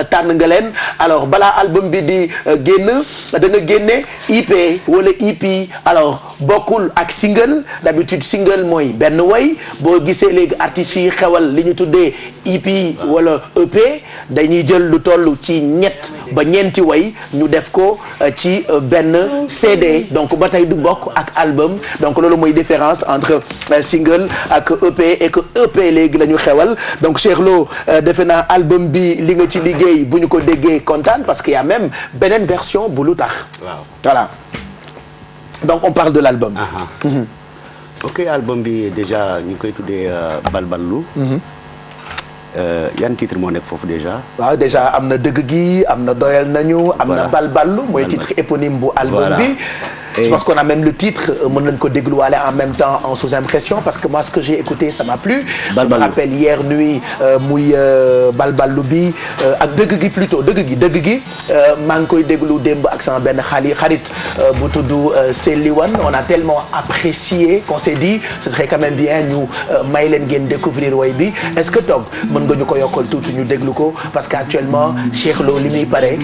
tànn nga leen alors balaa album bi di génn da nga génne EP wala EP alors bokkul ak single d'habitude single mooy benn way boo gisee léegi artistes yi xewal li ñu tuddee EP wala EP dañuy jël lu toll ci ñett ba ñeenti way ñu def ko ci benn CD donc ba tey du bokk ak album donc loolu mooy différence entre single ak EP et que EP léegi la ñu xewal donc Cheikh Lo defe naa album bi li nga ci liggéey bu ñu ko déggee kontaan parce qu'il y a même beneen version bu lu tax. waaw voilà donc on parle de l'album. ok album bi déjà ñu ngi koy tuddee Balballu. yan titre moo nekk foofu déjà. waaw déjà am na dëgg gi am na doyal nañu. am na Balballu mooy titre éponyme bu album bi. Je pense qu'on a même le titre mën nañu ko dégluwaale en même temps en sous-impression parce que moi ce que j'ai écouté ça m'a plu. Je me rappelle hier nuit muy Balballu bi ak dëgg gi plutôt dëgg gi maa ngi koy déglu démb ak sama benn xarit bu tudd Seliwan on a tellement apprécié qu'on s'est dit ce serait quand même bien ñu may leen ngeen découvrir way bi est-ce que toog mën nga ñu ko yokkal tuuti ñu déglu ko parce que actuellement Cheikh Lo li muy pare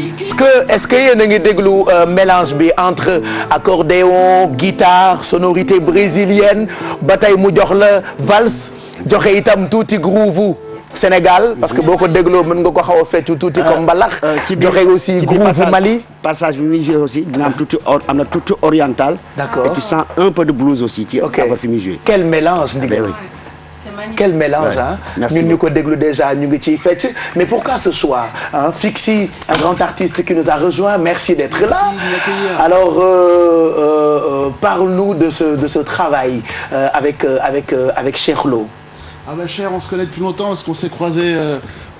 est-ce que yéen a ngi déglu mélange bi entre accordéon guitare sonorité brésilienne ba tey mu jox la valse joxe itam tuuti groove Sénégal parce que boo ko dégloo mën nga ko xaw a fecc tuuti comme mbalax joxe aussi groove Mali passage bi muy joué aussi dina am tuuti am na tuuti oriental. D'accord et tu sens un peu de blues aussi ci affaire fi muy joué. Quel mélange ndigal quel mélange ah ñun ñu ko déglu déjà ñu ngi ciy fecc mais pourquoi ce choix hein Fixi un grand artiste qui nous a rejoint merci d'être là alors parle-nous de ce travail avec Cheikh Lo. Ah bah Cheikh, on se connaît depuis longtemps parce qu'on s'est croisés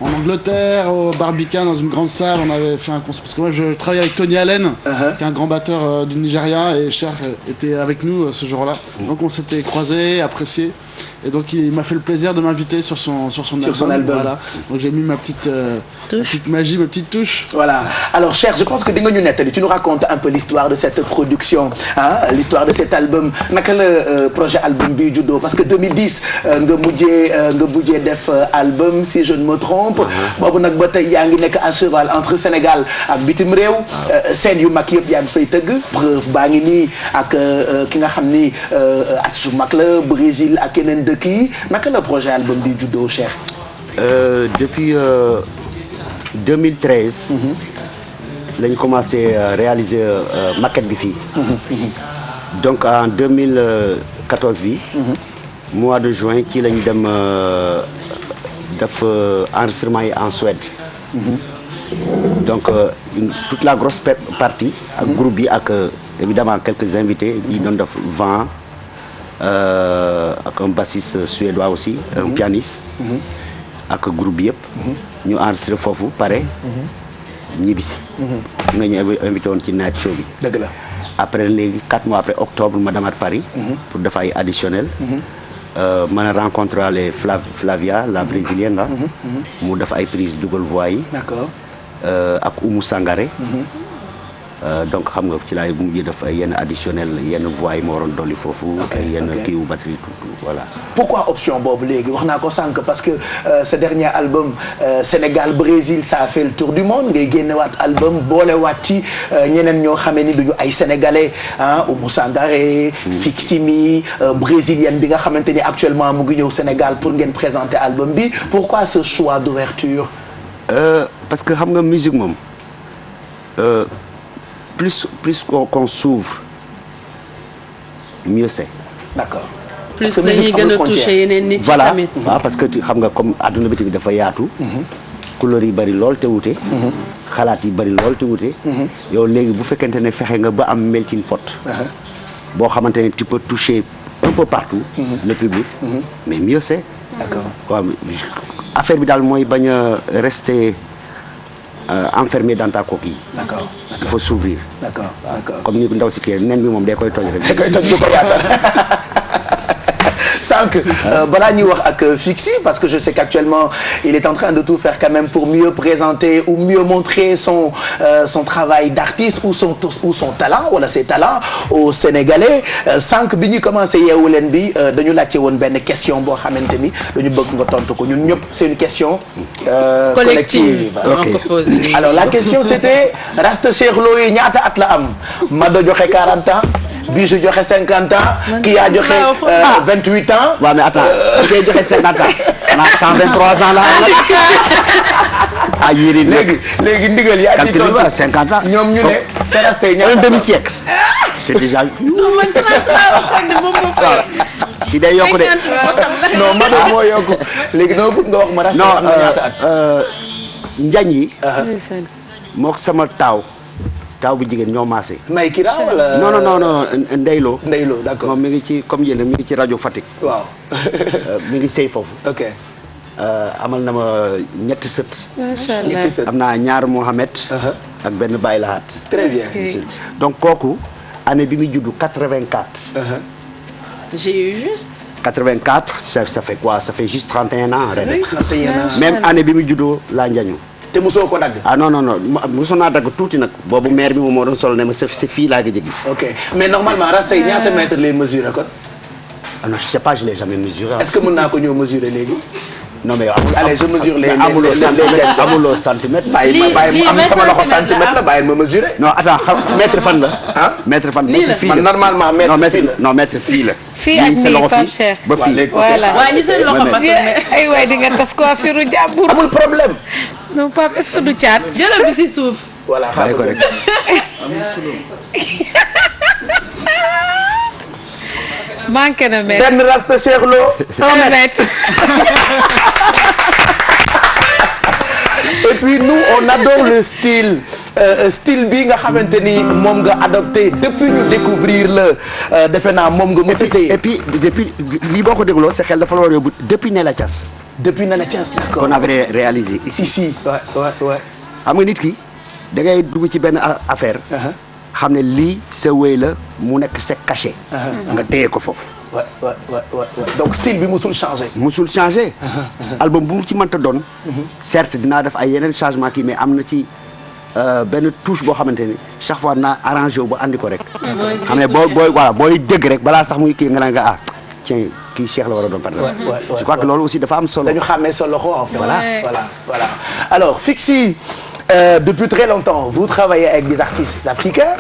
en Angleterre, au Barbican, dans une grande salle. On avait fait un concert parce que moi je travaille avec Tony Allen, qui est un grand batteur du Nigeria, et Cheikh était avec nous ce jour-là. Donc on s'était croisés, appréciés. Et donc il m'a fait le plaisir de m'inviter sur son album. Voilà. Donc j'ai mis ma petite magie, ma petite touche. Voilà. Alors Cheikh, je pense que di nga ñu nettali, tu nous racontes un peu l'histoire de cette production, hein, l'histoire de cet album. Naka la projet album bi juddoo parce que 2010 nga mujjee def album si je ne me trompe. Boobu nag ba tey yaa ngi nekk à cheval entre Sénégal ak bitim réew. Scène yu mag yëpp yaa ngi fay tëgg. Preuve baa ngi nii ak ki nga xam ni artiste bu mag la Brésil ak yeneen dëkk yi naka la projet album bi juddoo Cheikh. Depuis 2013. lañ commencé réaliser maquette bi fii. donc en 2014 bi. mois de juin ci lañ dem def enregistrement yi en Suède. donc toute la grosse partie. ak groupe bi ak évidemment quelques invités yi doon def vent. ak un bassiste suédois aussi un pianiste ak groupe bi yëpp ñu enregistré foofu pare ñibbisi nga ñu invité woon ci night show bi dëgg la après léegi 4 mois après octobre ma demaat Paris pour def ay additionnel mën a rencontré Flavia la brésilienne la mu def ay prise dugal voix yi d'accord ak Oumou Sangaré donc xam nga ci laay mujj def yenn additionnel yenn voix yi ma waroon dolli foofu. yenn kii wu batterie voilà. pourquoi option boobu léegi wax naa ko sànq parce que ce dernier album Sénégal Brésil ça a fait le tour du monde ngay génnewaat album boolewaat ci ñeneen ñoo xamee ni duñu ay sénégalais ah Oumou Sangaré. Fiximi brésilienne bi nga xamante ni actuellement mu ngi ñëw Sénégal pour ngeen présenter album bi pourquoi ce choix d'ouverture parce que xam nga musique moom. plus qu'on s'ouvre mieux c'est. D'accord. plus dañuy gën a touché yeneen nit ci tamit. voilà parce que xam nga comme àdduna bi tamit dafa yaatu. couleur yi bari lool te wute. xalaat yi bari lool te wute. yow léegi bu fekkente ne fexe nga ba am melting pot. boo xamante ne tu peux toucher un peu partout. le public. mais mieux c'est. D'accord. waaw affaire bi daal mooy bañ a rester enfermé dans ta coquille. D'accord. il faut s'ouvrir. D'accord. D'accord. comme ni ndaw si kii nen bi moom day koy toj rek. da koy toj du ko yaatal. sànq balaa ñuy wax ak Fixi parce que je sais qu'actuellement il est en train de tout faire quand même pour mieux présenter ou mieux montrer son travail d'artiste ou son talent wala ses talents aux Sénégalais sànq bi ñuy commencé Yeewu Leen bi dañu laajte woon benn question boo xamante ni dañu bëgg nga tontu ko ñun ñëpp c'est une question collective. Okay. Alors la question c'était Rasta Cheikh Lo yi ñaata at la am Mado joxe 40 ans Bijou joxe 50 ans kii yaa joxe 28 ans. waaw mais attends kii joxe 50 ans xanaa 123 ans la ah yéen léegi ndigal yaa ci toll 50 ans ñoom ñu ne c'est resté ñaata un demi-siècle c'est déjà. non man 30 laa waxoon ne moom moo fay. ki day yokku de. non Mado moo yokku léegi dama bëgg nga wax ma resté am na ñaata at. Njañ yi. mook sama taaw bu jigéen ñoo maase. May Kira wala. non Ndeylo. Ndeylo d'accord moom mi ngi ci comme yéen mi ngi ci rajo Fatick. waaw. mi ngi sëy foofu. ok. amal na ma ñetti sët. macha allah am naa ñaar Mohamed. ak benn Baye Lahat. très bien. donc kooku année bi muy juddu 84. j'ai eu juste. 84 ça fait quoi ça fait juste 31 ans ren. 31 ans même année bi muy juddoo laa njañu. te mosoo ko dagg. ah non mosoo naa dagg tuuti nag boobu maire bi moom moo doon solo ne ma sa fii laa gëj a gis. ok mais normalement rasta yi ñaata mètre lay mesurer kon. ah non je sais pas je l'ai jamais mesuré. est-ce que mën naa ko ñëw mesurer léegi. non mais allez je mesure les amuloo centimètre. bàyyi am sama loxo centimètre la bàyyi ma mesurer. non attends xam mètre fan la. ah mètre fan. lii la man normalement mètre fii la non mètre fii la. fii ak nii Pape Cheikh ba fii. voilà waaw ñu seen loxo mag ay waay di nga tas coiffure jàmbur. amul problème. non Pape est-ce que du caat. jëlal bi si suuf. voilà bàyyi ko rek. manqué na mètre. benn Rasta Cheikh Lo. 1 mètre. et puis nous on adore le style bi nga xamante ni moom nga adopté depuis ñu découvrir la defe naa moom nga mos a téye. et puis depuis lii boo ko dégloo sa xel dafa la war a yóbbu depuis Nella Thiass. depuis Nella Thiass d'accord. qu'on avait réalisé ici. ici ouais. xam nga nit ki da ngay dugg ci benn affaire. xam ne lii sa wéy la mu nekk c'est caché. nga téye ko foofu. ouais. donc style bi musul changé. album bu mu ci mënta doon. certes dinaa def ay yeneen changement kii mais am na ci benn touche boo xamante ni chaque fois naa arrangé wu ba andi ko rek. xam ne booy dégg rek balaa sax muy kii nga naan nga ah tiens kii Cheikh la war a doon par exemple. je crois que loolu aussi dafa am solo. dañu xàmmee sa loxo en fait. voilà. Alors Fixi depuis très longtemps vous travaillez avec des artistes africains.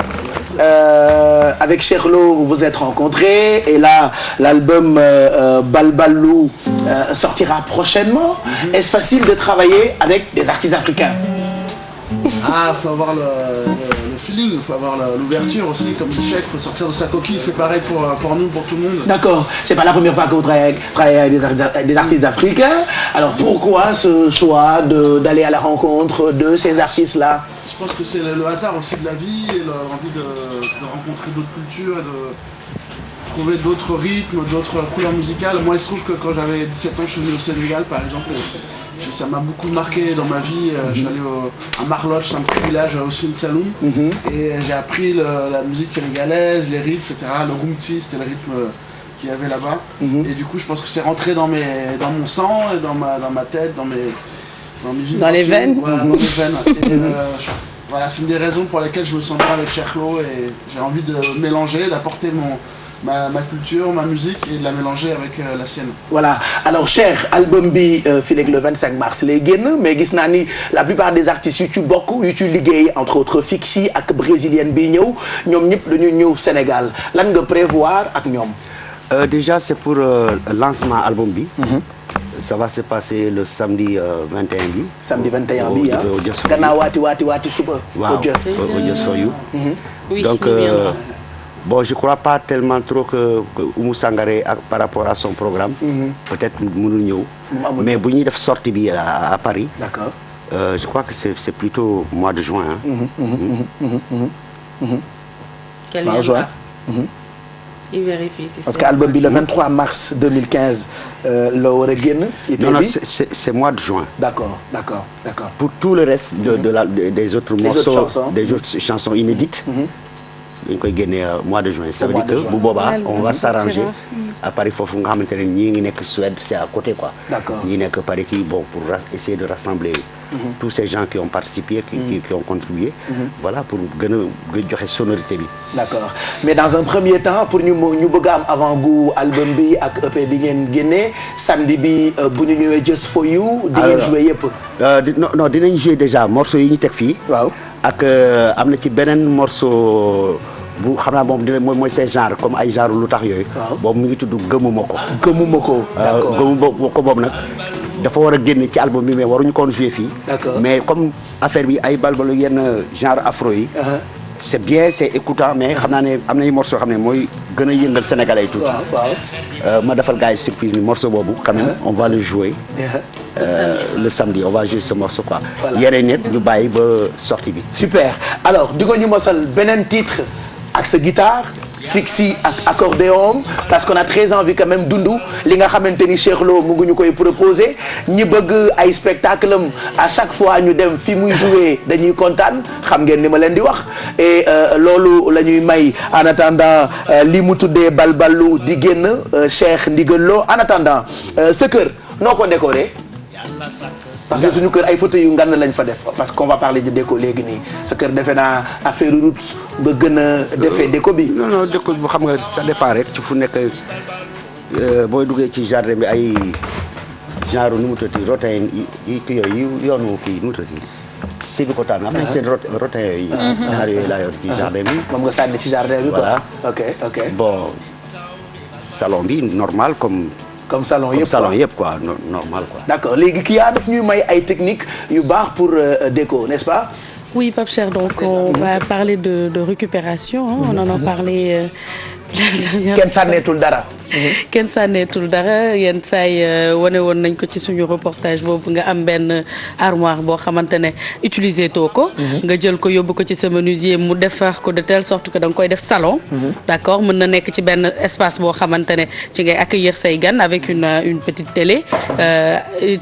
Avec Cheikh Lo vous vous êtes rencontrés et là l'album Balbalou sortira prochainement. Est-ce facile de travailler avec des artistes africains? Ah, faut avoir le feeling, faut avoir l'ouverture aussi, comme dit Cheikh, faut sortir de sa coquille, c'est pareil pour nous, pour tout le monde. D'accord, c'est pas la première fois que vous travaillez avec des artistes africains. Alors pourquoi ce choix d'aller à la rencontre de ces artistes-là? Je pense que c'est le hasard aussi de la vie et l'envie de rencontrer d'autres cultures et de trouver d'autres rythmes, d'autres couleurs musicales. Moi, il se trouve que quand j'avais 17 ans, je suis venu au Sénégal, par exemple. Ça m'a beaucoup marqué dans ma vie. Je suis allé à Marloche, c'est un petit village au Sine Saloum. Et j'ai appris la musique sénégalaise, les rythmes, etc. Le Rumti, c'était le rythme qu'il y avait là-bas. Et du coup, je pense que c'est rentré dans mon sang, et dans ma tête, dans mes vibrations. Dans les veines. Voilà, dans les veines. Et, voilà, c'est une des raisons pour lesquelles je me sens bien avec Cheikh Lo et j'ai envie de mélanger, d'apporter ma culture, ma musique et de la mélanger avec la sienne. Voilà, alors Cheikh album bi fii léegi le 25 mars lay génn mais gis naa ni la plupart des artistes yu ci bokk yu ci liggéey entre autres Fixi ak brésilienne bi ñëw ñoom ñëpp dañu ñëw Sénégal lan nga prévoir ak ñoom. Déjà c'est pour lancement album bi. ça va se passer le samedi 21 bi. Samedi 21 bi ah. gannaaw waati suba. waaw au Just For You. Oui, donc bon je crois pas tellement trop que Oumou Sangaré par rapport à son programme. peut-être mënul ñëw. mais bu ñuy def sortie bi à Paris. D'accord. Je crois que c'est plutôt mois de juin. Quel mois de juin. Il vérifie si parce que album bi le 23 mars 2015 la war a génn. non c'est mois de juin. D'accord. Pour tout le reste des autres morceaux des autres chansons inédites. dañ koy génne mois de juin. ça veut dire que bu boobaa on va s'arranger à Paris foofu nga xamante ne ñii ngi nekk Suède c'est à côté quoi. D'accord. ñii nekk Paris kii bon pour essayer de rassembler tous ces gens qui ont participé qui ont contribué. voilà pour gën a joxe sonorité bi. D'accord mais dans un premier temps pour ñu bëgg a am avant-goût album bi ak EP bi ngeen génnee samedi bi bu ñu ñëwee Just For You. di ngeen jouer yëpp. non dinañ jouer déjà morceaux yi ñu teg fii. waaw ak am na ci beneen morceau bu xam naa moom mooy ces genre comme ay genre lu tax yooyu. boobu mi ngi tudd gëmuma ko. d'accord gëmuma ko boobu nag dafa war a génn ci album bi mais waruñu koon jouer fii. mais comme affaire bi ay balbalu yenn genre afro yi. c'est bien c'est écoutant mais xam naa ne am na ay morceaux xam ne mooy gën a yëngal sénégalais yi tuuti. ma defal gars yi surprise ni morceau boobu quand même on va le jouer. le samedi on va jouer ce morceau quoi. yeneen nit ñu bàyyi ba sortie bi. super alors di ko ñu mosal beneen titre ak sa guitare fixi ak accordéon parce qu'on a très envie quand même dundu li nga xamante ni Cheikh Lo mu ngi ñu koy proposer ñi bëgg ay spectacle am à chaque fois ñu dem fi muy jouer dañuy kontaan xam ngeen ni ma leen di wax et loolu la ñuy may en attendant li mu tuddee balballu di génn Cheikh Ndigal Lo en attendant sa kër noo ko décoré. parce que suñu kër ay photos yu ngan lañ fa def parce qu'on va parler de déco léegi nii sa kër defe naa affaire route nga gën a defee déco bi. non déco bu xam nga ça dépend rek ci fu nekk booy duggee ci jardin bi ay genre nu mu tuddati rotin yi kii yooyu yoonu kii nu mu tuddati Sébi Kotaan am nañ seen rotin yooyu. ñaar yooyu laa yor ci jardin bi. moom nga sànni ci jardin bi quoi. voilà ok. bon salon bi normal comme salon yëpp quoi normal quoi. d'accord léegi kii yaa daf ñuy may ay techniques yu baax pour déco n'est-ce pas. Oui Pape Cheikh donc on va parler de récupération on en a parlé. kenn sànneetul dara. kenn sànneetul dara yenn saay wane woon nañ ko ci suñu reportage boobu nga am benn armoire boo xamante ne utiliser too ko. nga jël ko yóbbu ko ci sa menuisier mu defar ko de telle sorte que da nga koy def salon. d'accord mën na nekk ci benn espace boo xamante ne ci ngay accueillir say gan avec une petite télé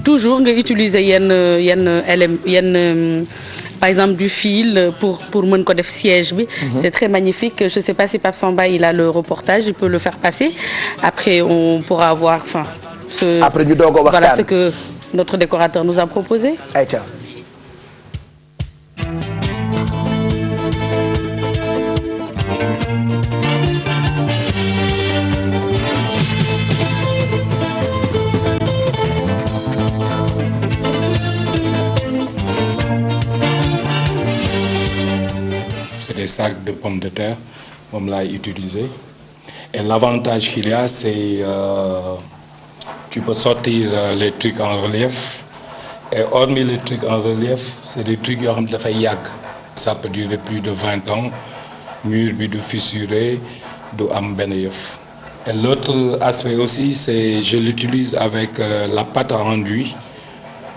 toujours nga utiliser yenn par exemple du fil pour mën ko def siège bi. C'est très magnifique je sais pas si Pape Samba il a le reportage il peut le faire passer après on pourra voir après ñu doog a waxtaan voilà ce que notre décorateur nous a proposé. Aïcha. Des sacs de pommes de terre moom laay utiliser et l'avantage qu'il y a c'est tu peux sortir les trucs en relief et hormis les trucs en relief c'est des trucs yoo xam ne dafay yàgg ça peut durer plus de 20 ans mur bi du fissuré du am benn yëf et l'autre aspect aussi c'est je l'utilise avec la pâte à enduit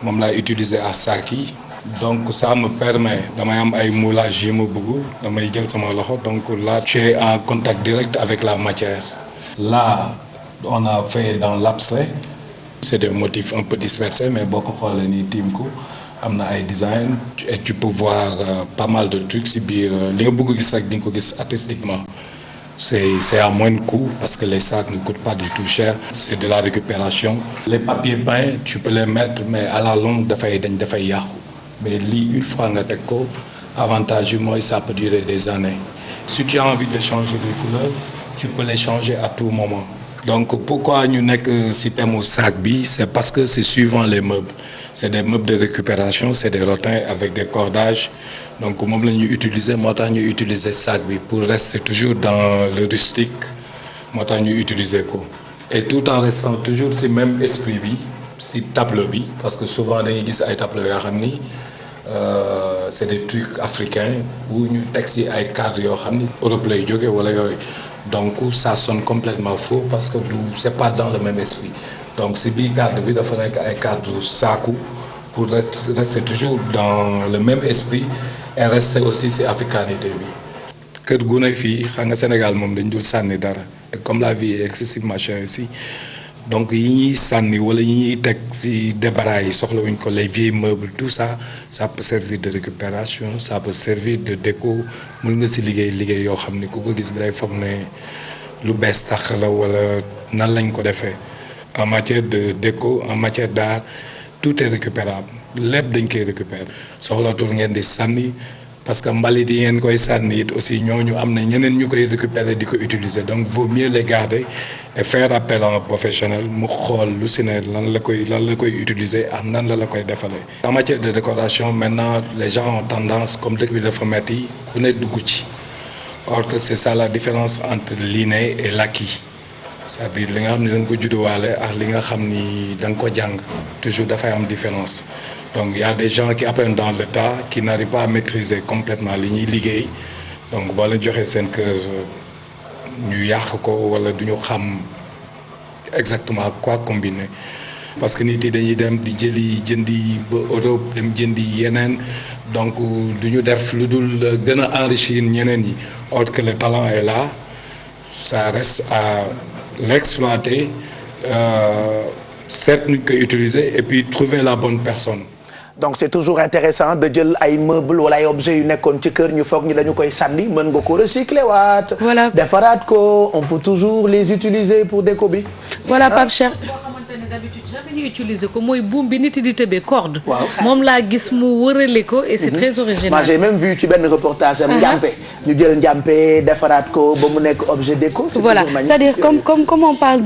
moom laay utiliser à sac yi. Donc ça me permet damay am ay moulage yi ma bëgg damay jël sama loxo donc là tu es en contact direct avec la matière. Là on a fait dans l'abstrait c'est des motifs un peu dispersés mais boo ko xoolee nii tiim ko am na ay design et tu peux voir pas mal de trucs si biir li nga bëgg gis rek di nga ko gis artistiquement. C'est à moindre coût parce que les sacs ne coûtent pas du tout cher. C'est de la récupération. Les papiers peints tu peux les mettre mais à la longue dafay yàqu. Mais lii une fois nga teg ko avantage bi mooy ça peut durer des années si tu as envie de changer les couleurs tu peux les changer à tout moment donc pourquoi ñu nekk ci thème mu sac bi c'est parce que c'est suivant les meubles c'est des meubles de récupération c'est des rotins avec des cordages donc moom la ñuy utiliser moo tax ñu utiliser sac bi pour rester toujours dans le rustique moo tax ñu utiliser ko et tout en restant toujours ci même esprit bi si tableau bi parce que souvent dañuy gis ay tableau yoo xam ni c'est des trucs africains ou ñu teg si ay cadres yoo xam ni Europe lay jóge wala yooyu donc ça sonne complètement faux parce que c'est pas dans le même esprit donc si bii cadre bi dafa nekk ay cadre saaku pour rester toujours dans le même esprit et rester aussi si africanité bi. kër gu ne fii xam nga Sénégal moom dañ dul sànni dara et comme la vie est excessivement chère ici donc yi ñuy sànni wala yi ñuy teg ci débarras yi soxlawuñ ko les vieux meubles tout ça ça peut servir de récupération ça peut servir de déco mën nga ci liggéey yoo xam ni ku ko gis day foog ne lu bees tax la wala nan lañ ko defee en matière de déco en matière d'art tout est récupérable lépp dañ koy récupérer soxlatul ngeen di sànni parce que mbalit yi ngeen koy sànni it aussi ñooñu am na ñeneen ñu koy récupérer di ko utiliser donc vaut mieux les garder et faire appel à un professionnel mu xool lu si ne lan la koy utiliser ak nan la koy defalee. en matière de décoration maintenant les gens ont tendance comme dëkk bi dafa metti ku ne dugg ci or que c'est ça la différence entre l'inné et l'acquis c'est-à-dire li nga xam ni da nga ko judduwaale ak li nga xam ni da nga ko jàng toujours dafay am différence. Donc il y a des gens qui apprennent dans le tas qui n'arrivent pas à maîtriser complètement li ñuy liggéey donc boo leen joxee seen kër ñu yàq ko wala du ñu xam exactement quoi combiner parce que nit yi dañuy dem di jëndi ba Europe dem jëndi yeneen donc du ñu def lu dul gën a enrichir ñeneen ñi or que le talent est là ça reste à l'exploiter seet nu ñu koy utiliser et puis trouver la bonne personne. donc c'est toujours intéressant de jël ay meubles wala ay objets yu nekkoon ci kër ñu foog ñu dañu koy sànni mën nga ko recycler waat. voilà defaraat ko on peut toujours les utiliser pour déco bi. voilà Pape Cheikh. d'habitude jamais ñu utiliser ko mooy buum bi nit di tëbee corde. waaw moom laa gis mu wërale ko et c'est très original. moi j'ai même vu ci benn reportage am njàmpe ñu jël njàmpe defaraat ko ba mu nekk objet déco. voilà c'est-à-dire comme on parle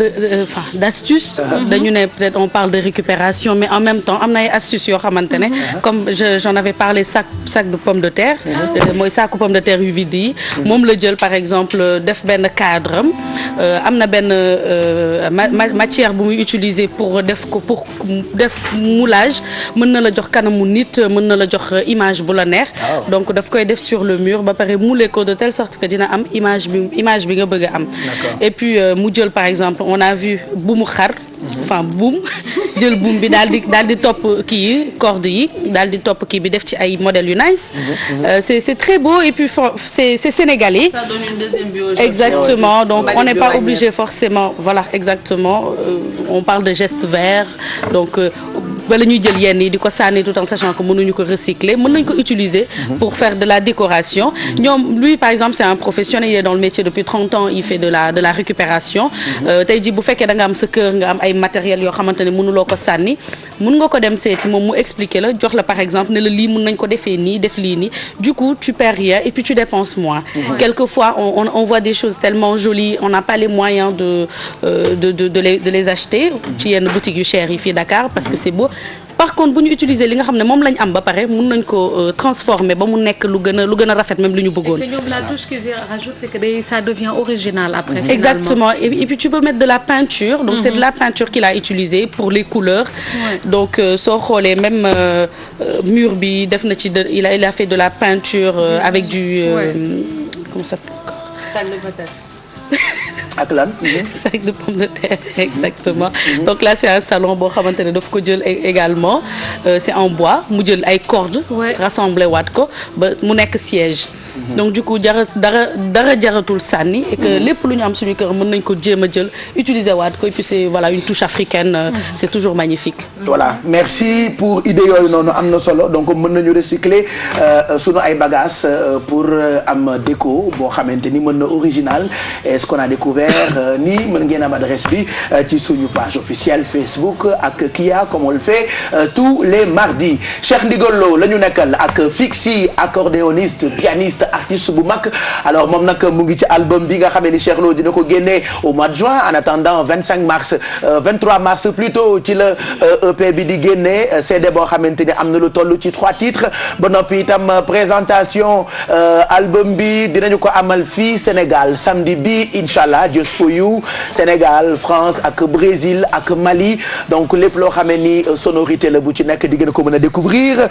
d'astuces. dañu ne peut-être on parle de récupération mais en même temps am na ay astuces yoo xamante ne comme j'en avais parlé sac de pommes de terre. mooy sacu pommes de terre yu vide yi. moom la jël par exemple def benn cadre am na benn matière bu muy utiliser pour def moulage mën na la jox kanamu nit mën na la jox image bu la neex. donc daf koy def sur le mur ba pare mouler ko de telle sorte que dina am image bi nga bëgg a am. et puis mu jël par exemple on a vu buumu xar. enfin buum jël buum bi daal di topp kii yi corde yi daal di topp kii bi def ci ay modèles yu nice. c'est très beau et puis c'est sénégalais. Ça donne une deuxième bio. Exactement donc on n'est pas obligé forcément voilà exactement on parle de gestes verts donc bala ñuy jël yenn yi di ko sànni tout en sachant que mënuñu ko recycler mën nañu ko utiliser pour faire de la décoration lui par exemple c'est un professionnel il est dans le métier depuis 30 ans il fait de la récupération tey jii bu fekkee da nga am sa kër nga am ay matériels yoo xamante ne mënuloo ko sànni mën nga ko dem seeti moom mu expliquer la jox la par exemple ne la lii mën nañ ko defee nii def lii nii du coup tu perds rien et puis tu dépenses moins quelquefois on voit des choses tellement jolies on n'a pas les moyens de les acheter ci yenn boutiques yu chères yi fii Dakar parce que c'est beau par contre bu ñu utiliser li nga xam ne moom lañ am ba pare mën nañ ko transformer ba mu nekk lu gën a rafet même lu ñu bëggoon. et que ñoom la touche qu'ils rajoutent c'est que ça devient original après. exactement et puis tu peux mettre de la peinture. donc c'est de la peinture qu'il a utilisée pour les couleurs. donc soo xoolee même mur bi def na ci il a fait de la peinture avec du comment ça s'appelle. sac de patates. ak lan. sac de pommes de terre exactement. donc là c'est un salon boo xamante ne daf ko jël également c'est en bois mu jël ay cordes. rassemblé waat ko ba mu nekk siège. donc du coup dara jaratul sànni et que lépp lu ñu am suñu kër mën nañ ko jéem a jël utiliser waat ko et puis c'est voilà une touche africaine c'est toujours magnifique. voilà merci pour idée yooyu noonu am na solo donc mën nañu recycler sunu ay bagages pour am déco boo xamante ni mën na original et ce qu'on a découvert nii mën ngeen am adresse bi ci suñu page officielle Facebook ak Kia comme on le fait tous les mardis Cheikh Ndigal Lo la ñu nekkal ak Fixi accordéoniste pianiste artiste bu mag alors moom nag mu ngi ci album bi nga xamee ni Cheikh Lo dina ko génnee au mois de juin en attendant 23 mars plutôt ci la EP bi di génnee CD boo xamante ni am na lu toll ci 3 titres ba noppi itam présentation album bi dinañu ko amal fii Sénégal samedi bi inchallah Just for You Sénégal France ak Brésil ak Mali donc lépp loo xamee ni sonorité la bu ci nekk di gën a ko mën a découvrir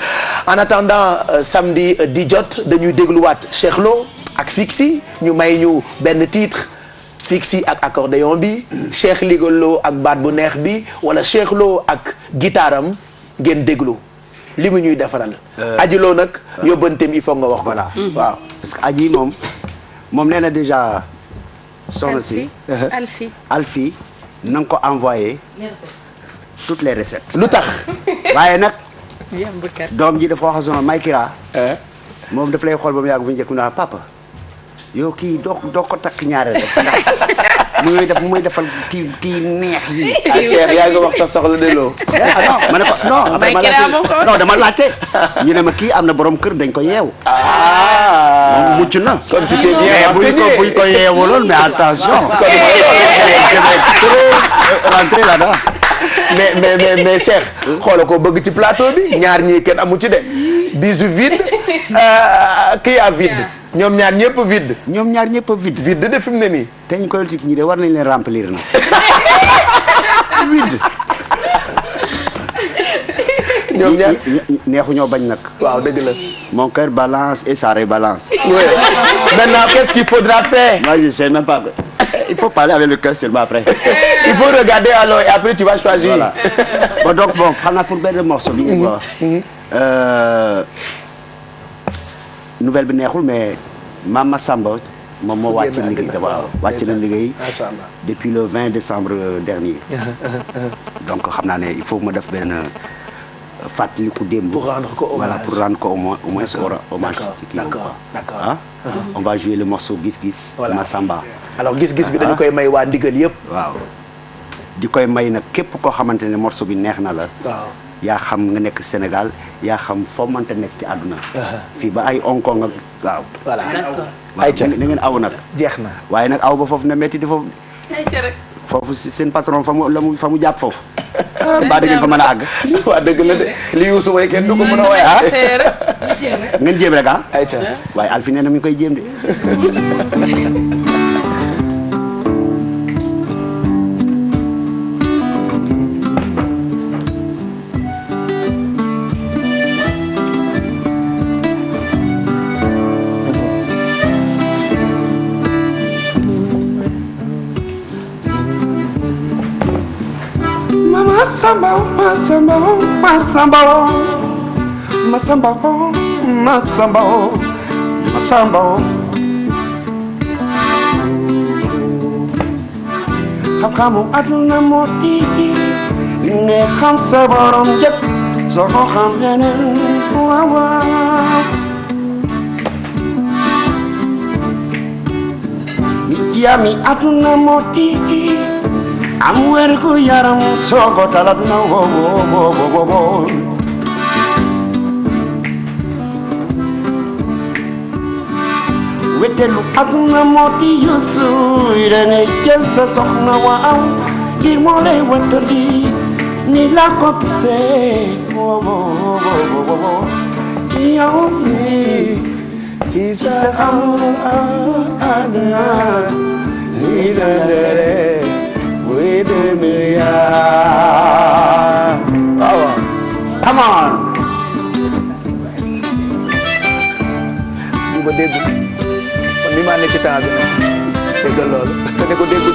en attendant samedi di jot dañuy dégluwaat Cheikh Lo ak Fixi ñu may ñu benn titre Fixi ak accordéon bi Cheikh Lo ak baat bu neex bi wala Cheikh Lo ak guitaram ngeen déglu li mu ñuy defaral. Aji Lo nag yóbbanteem il faut nga wax ko. voilà waaw parce que Aji moom nee na déjà. soxna si Alfi na nga ko envoyé toutes les recettes. lu tax. waaye nag. doom ji dafa wax ak Maykira. moom daf lay xool ba mu yàgg bu njëkk naa papa yow kii doo ko takk ñaareel rek ndax mu muy defal kii neex yi. ah Cheikh yaa ngi wax sa soxla de loo. non ma ne ko non dama laajte ñu ne ma kii am na borom kër dañ ko yeew. moom mucc na. kon tu t'es bien renseigné buñ ko yeewuloon mais attention. rentrer là-dedans. mais Cheikh xoola ko bëgg ci plateau bi ñaar ñii kenn amu ci de bisu vide kii a vide ñoom ñaar ñëpp vide. ñoom ñaar ñëpp vide. vide de fi mu ne nii. te ñu koy ñi de war nañ leen remplir na. vide. ñoom ñaar neexuñoo bañ nag. waaw dëgg la. mon cœur balance et ça rebalance. oui maintenant qu'est-ce qu'il faudra faire. moi je sais même pas. il faut parler avec le cœur seulement après. il faut regarder alors et après tu vas choisir. voilà bon xam naa pour benn morceau bi ñu ko nouvelle bi neexul mais Mama Samba moom moo wàcc liggéey waaw wàcc na liggéey depuis le 20 décembre dernier. donc xam naa ne il faut que ma def benn fàttaliku démb. pour rendre ko hommage voilà pour rendre ko au moins hommage. d'accord ah. on va jouer le morceau Gis-Gis. voilà Massamba. alors Gis-Gis bi dañu koy may waa ndigal yëpp. waaw di koy may nag képp koo xamante ne morceau bi neex na la. waaw yaa xam nga nekk Sénégal yaa xam foo mënta nekk ci àdduna. fii ba ay Hong Kong ak waaw. voilà ayca ni ngeen aw nag. jeex na waaye nag aw ba foofu na métti di foofu. foofu seen patron fa mu jàpp foofu. mbaa da ngeen fa mën a àgg. waa dëgg la de li Youssou way kenn du ko mën a way ah. ngeen jéem rek ah. ayca waaye Alfi nee na mi ngi koy jéem de. Masamba, Masamba, Masamba, Masamba, Masamba, Masamba. Xam-xamu àdduna moo di ne xam sa borom jëpp soo ko xam yeneen waaw waaw. Mi jaami àdduna moo di am wérgu yaram soogo talat na wo wetelu aduna moo di yusu irene jël sa soxna waaw ngir moo lay wetali ni la ko gisee wo yow mi ci sa am aduna ni la dere with me, come on. bu ma dégg kon ni maa nekk ci temps bi dégg loolu ne ko dégg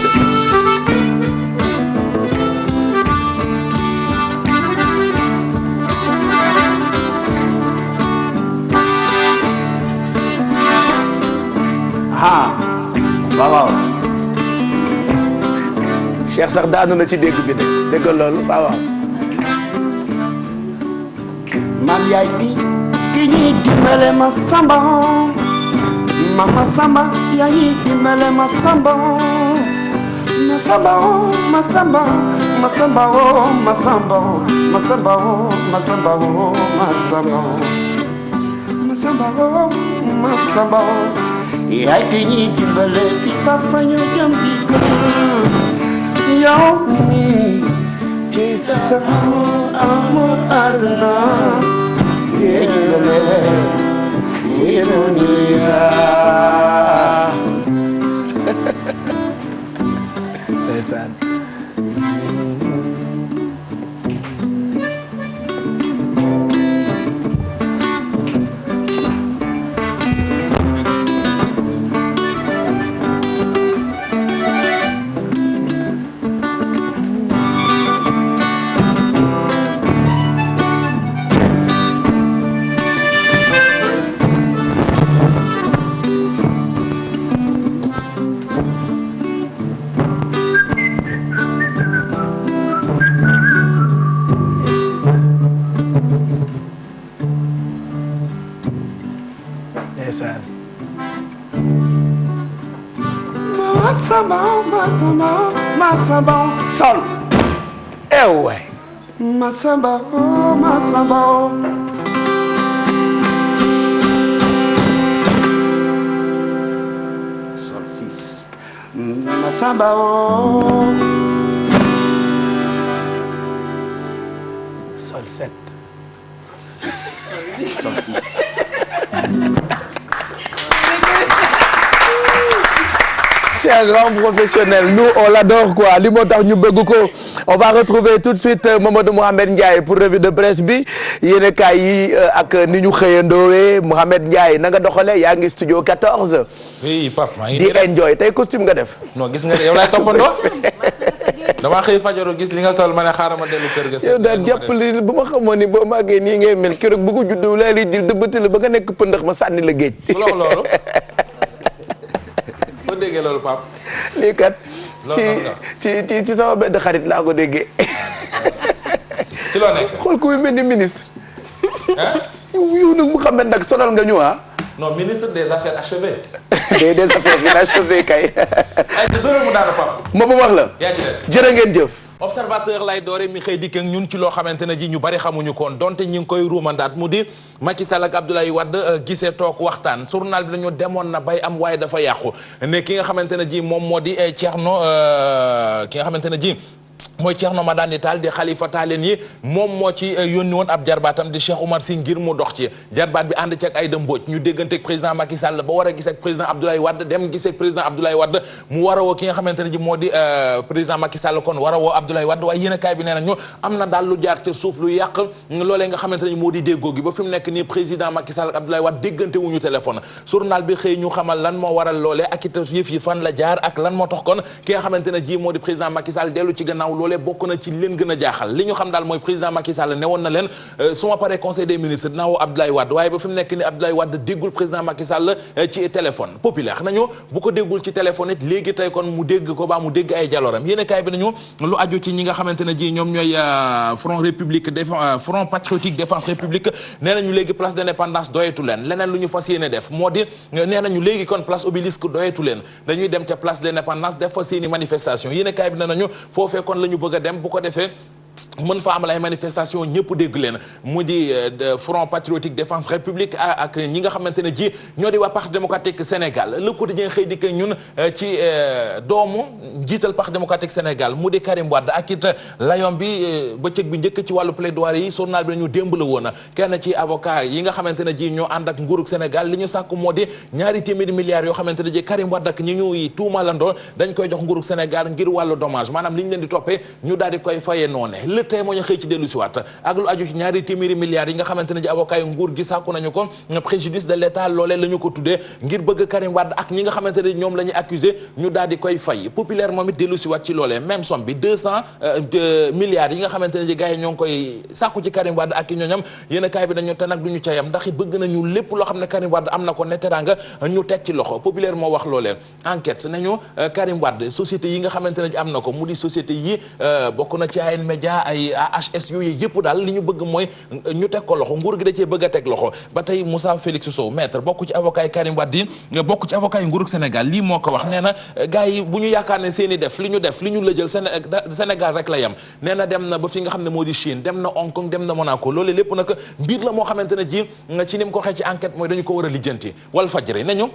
waaw. Cheikh sax daanu na ci dégg bi de dégg loolu waaw. maam yaay di ki ñuy dimbale ma samba mama samba yaay ñuy dimbale ma samba ma samba ma samba ma samba ma samba ma samba ma samba ma samba ma Masamba oh Masamba yaay ki ñuy dimbale fi ba fa ñu jëm bi yow mi ci sa amour àdduna yéegale yéemunia ndeysaan Masamba sol ewe Masamba oh Masamba sol 6 Masamba oh sol 7 sol 6 c'est un grand professionnel nous on l'adore quoi li moo tax ñu bëgg ko on va retrouver tout de suite Mamadou Mouhamed Ndiaye pour revue de presse bi yéen kaay yi ak ni ñu xëyandoowee Mouhamed Ndiaye na nga doxalee yaa ngi studio 14. oui Pape maa ngi di enjoy tey costume nga def. non gis nga yow laay toppandoo damaa xëy fajaru gis li nga sol ma ne xaaral ma dellu kër ga. yow daal jàpp li bu ma xamoon ni boo màggee nii ngay mel keroog bu ko juddoo laa lay jël dëbbati la ba nga nekk pëndax ma sànni la géej. loolu. foo déggee loolu Pape. lii kat ci sama benn xarit laa ko déggee. ci loo nekk xool ku mel ni ministre. yow nag Mouhamed nag sonal nga ñu ah. non ministre des affaires achevées. des affaires inachevées kay. ay dërëm mu daal Pape. ma wax la. yaa ci des jërë ngeen jëf. observateur lay doore mi xëy dikk ak ñun ci loo xamante ne ji ñu bari xamuñu koon donte ñi ngi koy ruumandaat mu di Macky Sall ak Abdoulaye Wade gisee toog waxtaan journal bi dañu demoon na bay am waaye dafa yàqu ne ki nga xamante ne ji moom moo di Thierno ki nga xamante ne ji mooy Thierno Madani Tall di Khalifa Tallene yi moom moo ci yónni woon ab jarbaatam di Cheikh Oumar Sy ngir mu dox ci jarbaat bi ànd ci ak Aïda Mbodj ñu déggante ak président Macky Sall ba war a gis ak président Abdoulaye Wade dem gisee ak président Abdoulaye Wade mu war a woo ki nga xamante ne ji moo di président Macky Sall kon war a woo Abdoulaye Wade waaye yéen a kaay bi nee nañu am na daal lu jaar ca suuf lu yàq loolee nga xamante ne moo di déggoo gi ba fi mu nekk nii président Macky Sall ak Abdoulaye Wade déggante wuñu téléphone journal bi xëy ñu xamal lan moo waral loolee ak it yëf yi fan la jaar ak lan moo tax kon ki nga xamante ne ji moo di président Macky Sall dellu ci gannaaw loolee bokk na ci leen gën a jaaxal li ñu xam daal mooy président Macky Sall ne woon na leen su ma paree conseil des ministres dinaa woo Abdoulaye Wade waaye ba fi mu nekk ni Abdoulaye Wade déggul président Macky Sall ci téléphone populaire nañu bu ko déggul ci téléphone it léegi tey kon mu dégg ko baa mu dégg ay jaloram yéen kaay bi nañu lu aju ci ñi nga xamante ne ji ñoom ñooy front patriotique défense république nee nañu léegi place d'indépendance doyetu leen leneen lu ñu fas yéene def moo di nee nañu léegi kon place obélisque doyetu leen dañuy dem ca place d'indépendance def fa seeni manifestation yéen kaay bi ne nañu foofee kon la ñu bëgg a dem bu ko defee mën fa amal ay manifestation ñëpp dégg leen mu di front patriotique défense république ak ñi nga xamante ne ji ñoo di waa parti démocratique Sénégal le quotidien xëy dikk ñun ci doomu jiital parti démocratique Sénégal mu di Karim Wade ak it layom bi bëccëg bi njëkk ci wàllu plaidoirie yi journal bi nañu démb la woon kenn ci avocat yi nga xamante ne ji ñoo ànd ak nguurug Sénégal li ñu sàkk moo di ñaari téeméeri milliards yoo xamante ne ji Karim Wade ak ñi ñuy tuumalandoo dañ koy jox nguurug Sénégal ngir wàllu dommage maanaam li ñu leen di toppee ñu daal di koy fayee noone le témoin ñu xëy ci dellu si waat ak lu aju ci ñaari téeméeri milliards yi nga xamante ne ji avocat yu nguur gi sàkku nañu ko préjudice de l'état loolee la ñu ko tuddee ngir bëgg Karim Wade ak ñi nga xamante ne ñoom la ñuy accusé ñu daal di koy fay populaire moom it dellu si waat ci loolee même somme bi 200 milliards yi nga xamante ne ji gars yi ñoo ngi koy sàkku ci Karim Wade ak i ñooñam yéen a kaay bi dañu te nag du ñu ca yam ndax it bëgg nañu lépp loo xam ne Karim Wade am na ko ne teranga ñu teg ci loxo populaire moo wax loolee enquête nañu Karim Wade société yi nga xamante ne ji am na ko mu di société yi bokk na ci AN Média ay AHS yooyu yëpp daal li ñu bëgg mooy ñu teg ko loxo nguur gi da cee bëgg a teg loxo ba tey Moussa Félix Sow maître bokk ci avocat yi Karim Wade yi bokk ci avocat yi nguurug Sénégal lii moo ko wax nee na gars yi bu ñu yaakaar ne seen i def li ñu lëjal Sénégal rek la yem nee na dem na ba fi nga xam ne moo di Chine dem na Hong Kong dem na Monaco loolu lépp nag mbir la moo xamante ne ji ci ni mu ko waxee ci enquête mooy dañu ko war a lijjanti Walfadjri nañu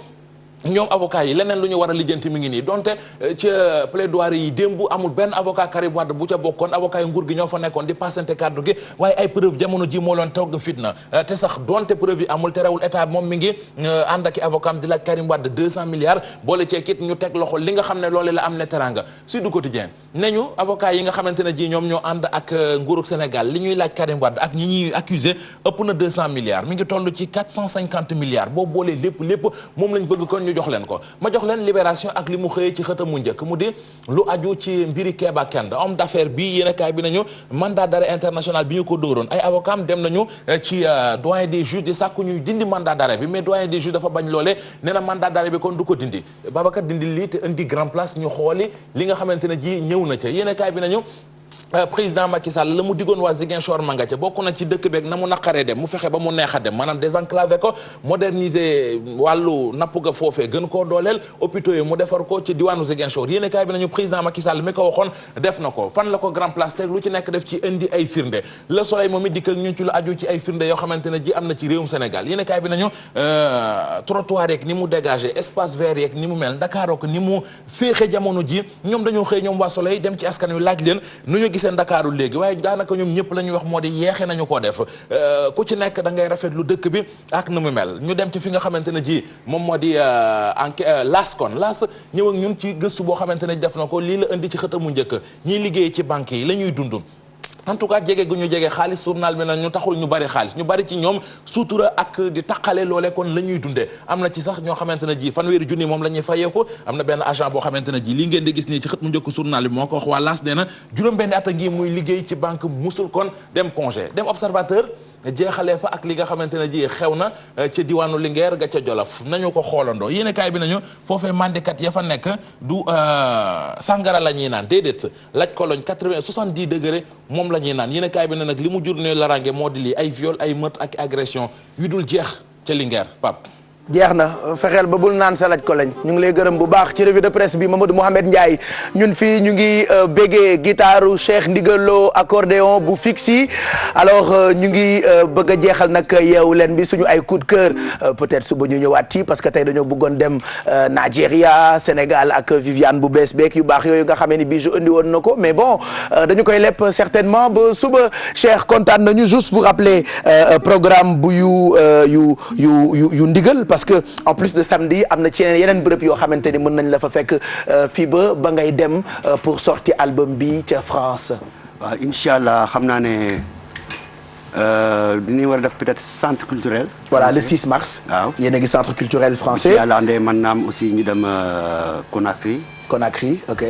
ñoom avocat yi leneen lu ñu war a lijjanti mi ngi nii donte ca plaidoirie yi démb amul benn avocat Karim Wade bu ca bokkoon avocat yi nguur gi ñoo fa nekkoon di passante kàddu gi waaye ay preuve jamono ji moo loon togg fitna te sax donte preuve yi amul terewul état moom mi ngi ànd ak avocat am di laaj Karim Wade 200 milliards boole cee kit ñu teg loxo li nga xam ne loole la am ne teranga Sud Quotidien nañu avocat yi nga xamante ne ji ñoom ñoo ànd ak nguurug Sénégal li ñuy laaj Karim Wade ak ñi ñuy accusé ëpp na 200 milliards mi ngi toll ci 450 milliards boo boolee lépp moom lañ bëgg kon ñu jox leen ko ma jox leen Libération ak li mu xëyee ci xëtam mu njëkk mu di lu aju ci mbiri Keba Kend homme d'affaires bi yéenekaay bi nañu mandat d'arrêt international bi ñu ko dóoroon ay avocat dem nañu ci doyen des juges di sàkku ñuy dindi mandat d'arrêt bi mais doyen des juges dafa bañ loolee nee na mandat d'arrêt bi kon du ko dindi Babacar dindi lii te indi grand place ñu xooli li nga xamante ne ji ñëw na ca yéenekaay bi nañu président Macky Sall la mu diggoon waa Ziguinchor ma nga ca bokk na ci dëkk beeg na mu naqaree dem mu fexe ba mu neex a dem maanaam désenclavé ko moderniser wàllu napp ga foofee gën koo dooleel hôpitaux yi mu defar ko ci diwaanu Ziguinchor yéen kaay bi nañu président Macky Sall mi ko waxoon def na ko fan la ko grand place teg lu ci nekk def ci indi ay firnde Le Soleil moom it dikk ak ñun ci lu aju ci ay firnde yoo xamante ne ji am na ci réewum Sénégal yéen kaay bi nañu trottoir yeeg ni mu dégagé espace vert yeeg ni mu mel Ndakaaroo ko ni mu féexe jamono ji ñoom dañoo xëy ñoom waa Soleil dem ci askan wi laaj leen nu ñu gisee Ndakaaru léegi waaye daanaka ñoom ñëpp la ñuy wax moo di yeexe nañu koo def ku ci nekk da ngay rafetlu dëkk bi ak nu mu mel ñu dem ci fi nga xamante ne ji moom moo di laas kon laas ñëw ak ñun ci gëstu boo xamante ne def na ko lii la indi ci xëtamu njëkk ñiy liggéey ci banque yi la ñuy dund en tout cas jege gu ñu jege xaalis journal bi nag ñu taxul ñu bari xaalis ñu bari ci ñoom suutura ak di taqale loole kon la ñuy dundee am na ci sax ñoo xamante ne ji fanweeri junni moom la ñuy fayeeku am na benn agent boo xamante ne ji li ngeen di gis nii ci xët mu njëkk journal bi moo ko wax waa laas nee na juróom-benni at a ngi muy liggéey ci banque musul kon dem congé dem observateur jeexalee fa ak li nga xamante ne ji xew na ca diwaanu Linguère ga ca Jolof nañu ko xoolandoo yéen kaay bi nañu foofee mandikat ya fa nekk du sangara la ñuy naan déedéet laj koloñ 70 degré moom la ñuy naan yéen kaay bi ne nag li mu jur ne larange moo di lii ay viol ay meurtre ak agression yu dul jeex ca Linguère Pape jeex na fexeel ba bul naan sa laj ko lañ ñu ngi lay gërëm bu baax ci revue de presse bi Mamadou Mouhamed Ndiaye ñun fii ñu ngi béggee guitaru Cheikh Ndigalo accordéon bu fixi alors ñu ngi bëgg a jeexal nag yeewu leen bi suñu ay coup de cœur peut-être suba ñu ñëwaat ci parce que tey dañoo bëggoon dem Nigeria Sénégal ak Viviane bu bees beek yu baax yooyu nga xamee ni bii ju indi woon na ko mais bon dañu koy lepp certainement ba suba Cheikh kontaan nañu juste vous rappeler programme bu yu ndigal parce que en plus de samedi am na ci yeneen bërëb yoo xamante ni mën nañ la fa fekk fii ba ngay dem pour sortie album bi ca France. waaw incha allah xam naa ne dinañ war a def peut-être centre culturel. voilà le 6 mars. waaw yéen a ngi centre culturel français. incha allah ndey mën naam aussi ñu dem Conakry. ok.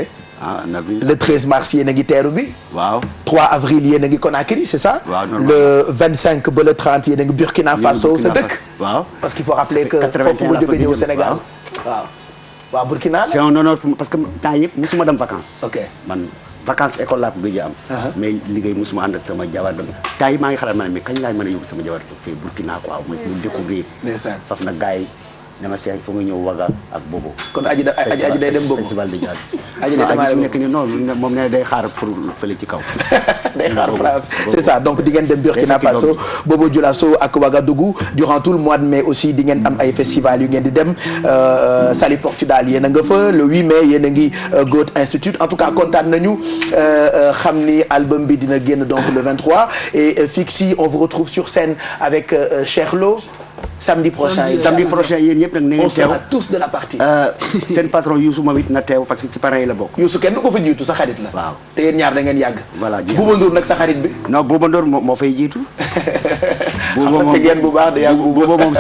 en avril. le 13 mars yéen a ngi teeru bi. waaw 3 avril yéen a ngi Conakry c'est ça. waaw le 25 ba le 30 yéen a ngi Burkina Faso sa dëkk. waaw parce qu'il faut rappeler que foofu nga jóge ñëw Sénégal. waaw Burkina. c'est un honneur parce que temps yëpp musuma dem vacances. ok man vacances école laa ko gëj a am. mais liggéey musuma ànd ak sama jabar dem temps yi maa ngi xalaat ma ne mais kañ laay mën a yóbbu sama jabar fii Burkina quoi mu découvrir. ndeysaan faf na gars yi dama seet fa nga ñëw waga ak Bobo. kon aji day dem Bobo festival de jazz. aji day dem nekk ni non moom ne day xaar pour fële ci kaw. day xaar France c'est ça donc di ngeen dem Burkina Faso Bobo Dioulasso ak Ouagadougou durant tout le mois de mai aussi di ngeen am ay festival yu ngeen di dem Saly Portudal yéen a nga fa le 8 mai yéen a ngi Goethe Institute en tout cas kontaan nañu xam ni album bi dina génn donc le 23 et Fixi on vous retrouve sur scène avec Cheikh Lo samedi prochain yéen ñëpp nag na ngeen teew on sera tous de la partie. seen patron Youssou moom it na teew parce que ci parrain yi la bokk. Youssou kenn du ko fa jiitu sa xarit la. waaw te yéen ñaar da ngeen yàgg. voilà Bouba Ndour nag sa xarit bi. non Bouba Ndour moo fay jiitu. Bouba moom te ngeen bu baax de yàgg Bouba moom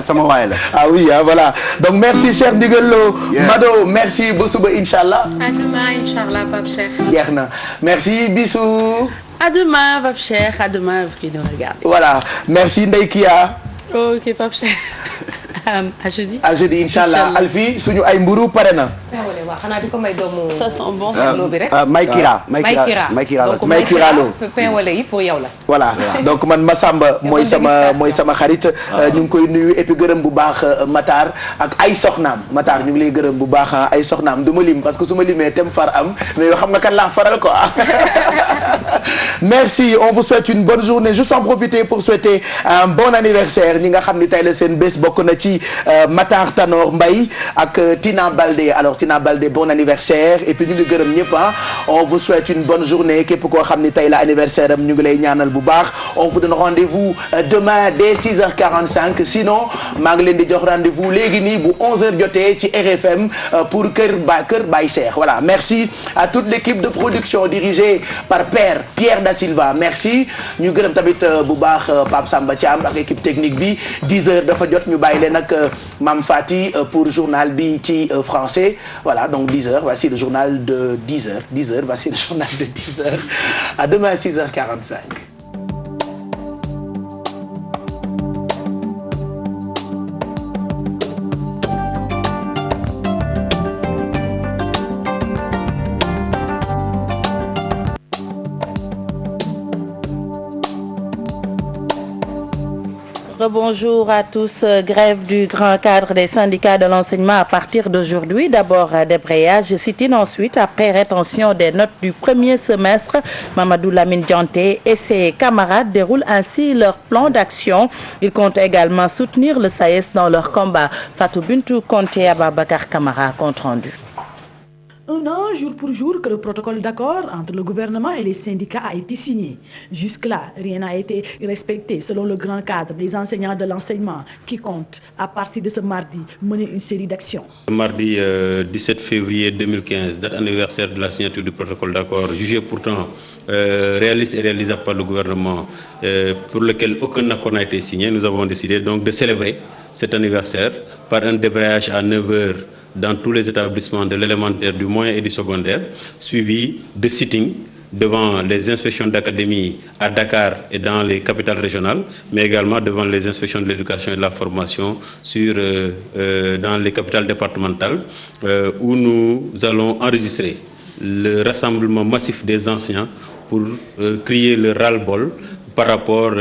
sama waay la. ah oui voilà donc merci Cheikh Ndigal Lo. Mado merci ba suba incha allah. à demain incha allah Pape Cheikh. jeex na merci bisous. à demain Pape Cheikh à demain vous qui nous regardez. voilà merci Ndeye Kia. ok Pape Cheikh. à jeudi. à jeudi incha allah Alfi suñu ay mburu pare na. waaw xanaa di ko may doomu. ça sent bon. Charlot bi rek. Maykira donc Maykira Lo. pain wala yi pour yow la. voilà donc man Massamba mooy sama xarit. ñu ngi koy nuyu et puis gërëm bu baax Matar ak ay soxnaam Matar ñu ngi lay gërëm bu baax ay soxnaam du ma lim parce que su ma limee tem far am mais yoo xam nga kan laa faral quoi. Merci, on vous souhaite une bonne journée. Juste en profiter pour souhaiter un bon anniversaire ñi nga xam ni tey la seen bés bokk na ci Matar Tanor Mbaye ak Tina Baldé. Alors Tina Baldé, bon anniversaire et puis ñu ngi gërëm ñëpp on vous souhaite une bonne journée képp koo xam ni tey la anniversaire am ñu ngi lay ñaanal bu baax. On vous donne rendez-vous demain dès 6h45 sinon maa ngi leen di jox rendez-vous léegi nii bu 11h jotee ci RFM pour Kër Baye Cheikh. Voilà, merci à toute l'équipe de production dirigée par Père Pierre Da Silva. Merci ñu gërëm tamit bu baax Pape Samba Thiam ak équipe technique bi 10h dafa jot ñu bàyyi leen ak Mame Fati pour journal bi ci français. Voilà, donc 10h, voici le journal de 10h, voici le journal de 10h. À demain à 6h45. Bonjour à tous. Grève du grand cadre des syndicats de l'enseignement à partir d'aujourd'hui. D'abord débrayage, sit-in, ensuite après rétention des notes du premier semestre. Mamadou Lamine Dianté et ses camarades déroulent ainsi leur plan d'action. Ils comptent également soutenir le SAES dans leur combat. Fatou Bintou Konté, Ababacar Camara, compte rendu. Un an, jour pour jour, que le protocole d'accord entre le gouvernement et les syndicats a été signé. Jusque-là, rien n'a été respecté selon le grand cadre des enseignants de l'enseignement qui compte, à partir de ce mardi, mener une série d'actions. Mardi 17 février 2015, date anniversaire de la signature du protocole d'accord, jugé pourtant réaliste et réalisable par le gouvernement, pour lequel aucun accord n'a été signé. Nous avons décidé donc de célébrer cet anniversaire par un débrayage à 9h dans tous les établissements de l'élémentaire, du moyen et du secondaire, suivi de sitting devant les inspections d'académie à Dakar et dans les capitales régionales, mais également devant les inspections de l'éducation et de la formation dans les capitales départementales, où nous allons enregistrer le rassemblement massif des enseignants pour crier le ras-le-bol par rapport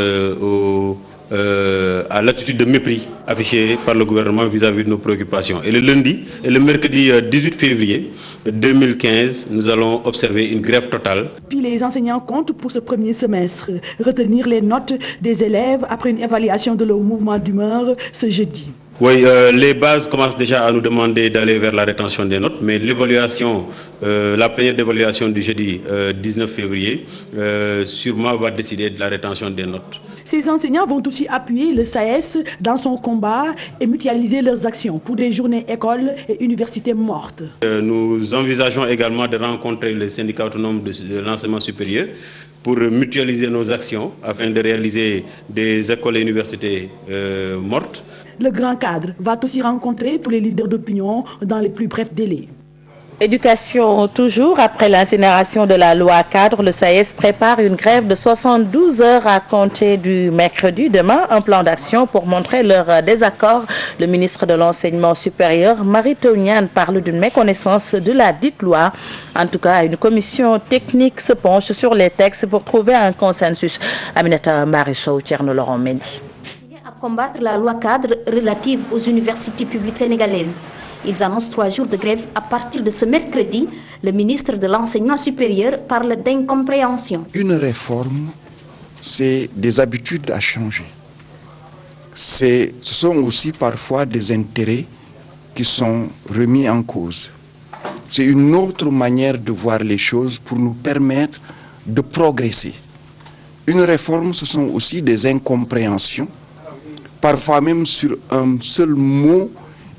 à l'attitude de mépris affichée par le gouvernement vis-à-vis de nos préoccupations. Et le lundi et le mercredi 18 février 2015, nous allons observer une grève totale. Puis les enseignants comptent pour ce premier semestre retenir les notes des élèves après une évaluation de leur mouvement d'humeur ce jeudi. Oui, les bases commencent déjà à nous demander d'aller vers la rétention des notes, mais l'évaluation, la plénière d'évaluation du jeudi 19 février, sûrement va décider de la rétention des notes. Ces enseignants vont aussi appuyer le SAES dans son combat et mutualiser leurs actions pour des journées écoles et universités mortes. Nous envisageons également de rencontrer les syndicats autonomes de l'enseignement supérieur pour mutualiser nos actions afin de réaliser des écoles et universités mortes. Le grand cadre va aussi rencontrer tous les leaders d'opinion dans les plus brefs délais. Éducation toujours. Après l'incinération de la loi cadre, le SAES prépare une grève de 72 heures à compter du mercredi. Demain, un plan d'action pour montrer leur désaccord. Le ministre de l'Enseignement supérieur, Mary Teuw Niane, parle d'une méconnaissance de la dite loi. En tout cas, une commission technique se penche sur les textes pour trouver un consensus. Aminata Mbarisow, Thierno Laurent Mendy. À combattre la loi cadre relative aux universités publiques sénégalaises. Ils annoncent 3 jours de grève à partir de ce mercredi. Le ministre de l'Enseignement supérieur parle d'incompréhension. Une réforme, c'est des habitudes à changer. Ce sont aussi parfois des intérêts qui sont remis en cause. C'est une autre manière de voir les choses pour nous permettre de progresser. Une réforme, ce sont aussi des incompréhensions. Parfois même sur un seul mot,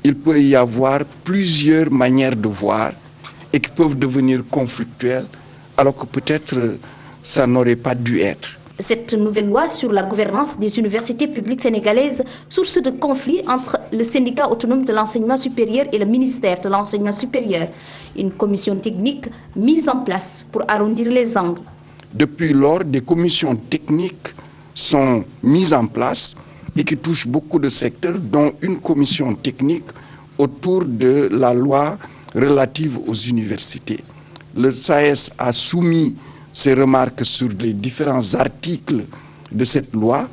il peut y avoir plusieurs manières de voir et qui peuvent devenir conflictuelles, alors que peut-être ça n'aurait pas dû être. Cette nouvelle loi sur la gouvernance des universités publiques sénégalaises, source de conflit entre le syndicat autonome de l'enseignement supérieur et le ministère de l'enseignement supérieur. Une commission technique mise en place pour arrondir les angles. Depuis lors, des commissions techniques sont mises en place et qui touchent beaucoup de secteurs, dont une commission technique autour de la loi relative aux universités. Le SAES a soumis ses remarques sur les différents articles de cette loi.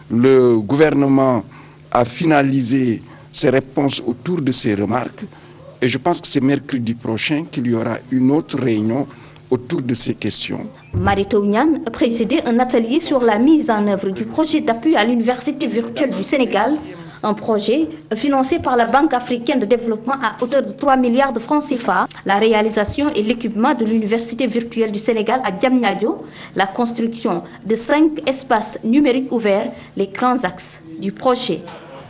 Le gouvernement a finalisé ses réponses autour de ces remarques et je pense que c'est mercredi prochain qu'il y aura une autre réunion autour de ces questions. Mary Teuw Niane présidait un atelier sur la mise en œuvre du projet d'appui à l'Université virtuelle du Sénégal, un projet financé par la Banque africaine de développement à hauteur de 3 milliards de francs CFA, la réalisation et l'équipement de l'Université virtuelle du Sénégal à Diamniadio, la construction de 5 espaces numériques ouverts, les grands axes du projet.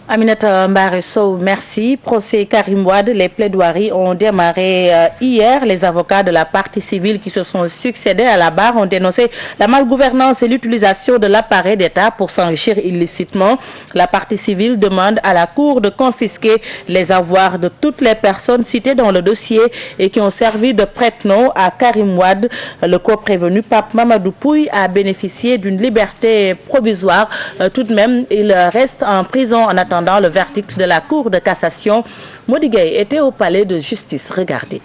Aminata Mbaresso, merci. Procès Karim Wade, les plaidoiries ont démarré hier. Les avocats de la partie civile qui se sont succédés à la barre ont dénoncé la malgouvernance et l'utilisation de l'appareil d'État pour s'enrichir illicitement. La partie civile demande à la Cour de confisquer les avoirs de toutes les personnes citées dans le dossier et qui ont servi de prête-nom à Karim Wade. Le co-prévenu Pape Mamadou Pouye a bénéficié d'une liberté provisoire. Tout de même, il reste en prison en attendant le verdict de la Cour de cassation. Modigay était au palais de justice. Regardez.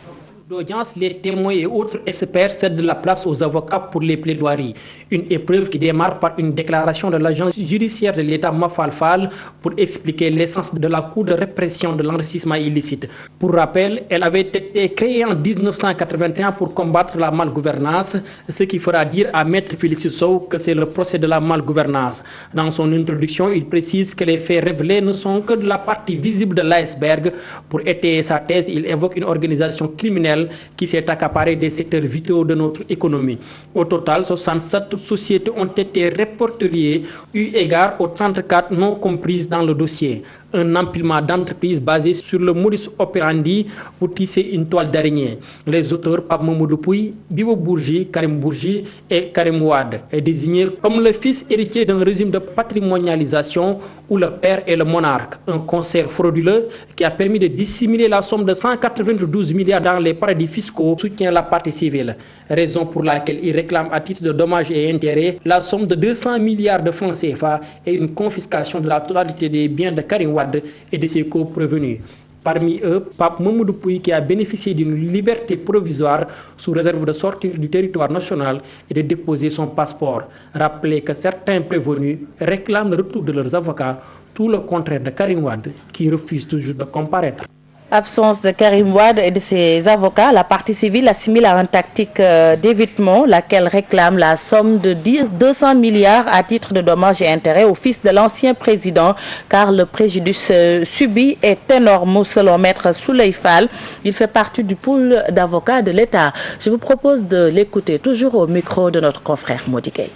D'audience, les témoins et autres experts cèdent la place aux avocats pour les plaidoiries. Une épreuve qui démarre par une déclaration de l'agence judiciaire de l'État Mafalfal pour expliquer l'essence de la Cour de répression de l'enrichissement illicite. Pour rappel, elle avait été créée en 1981 pour combattre la malgouvernance, ce qui fera dire à Maître Félix Sow que c'est le procès de la malgouvernance. Dans son introduction, il précise que les faits révélés ne sont que de la partie visible de l'iceberg. Pour étayer sa thèse, il évoque une organisation criminelle qui s'est accaparé des secteurs vitaux de notre économie. Au total, 67 sociétés ont été répertoriées eu égard aux 34 non comprises dans le dossier. Un empilement d'entreprises basé sur le modus operandi pour tisser une toile d'araignée. Les auteurs Pape Mamadou Pouye, Bibo Bourgi, Karim Bourgi et Karim Wade est désigné comme le fils héritier d'un régime de patrimonialisation où le père est le monarque. Un concert frauduleux qui a permis de dissimuler la somme de 192 milliards dans les paradis fiscaux soutient la partie civile. Raison pour laquelle il réclame à titre de dommages et intérêts la somme de 200 milliards de francs CFA et une confiscation de la totalité des biens de Karim Wade et de ses co-prévenus. Parmi eux, Pape Mamadou Pouye qui a bénéficié d'une liberté provisoire sous réserve de sortir du territoire national et de déposer son passeport. Rappelez que certains prévenus réclament le retour de leurs avocats, tout le contraire de Karim Wade qui refuse toujours de comparaître. Absence de Karim Wade et de ses avocats, la partie civile assimile à une tactique d'évitement, laquelle réclame la somme de 200 milliards à titre de dommages et intérêts au fils de l'ancien président, car le préjudice subi est énorme selon Maître Souley Fall. Il fait partie du pool d'avocats de l'État. Je vous propose de l'écouter toujours au micro de notre confrère Modigay.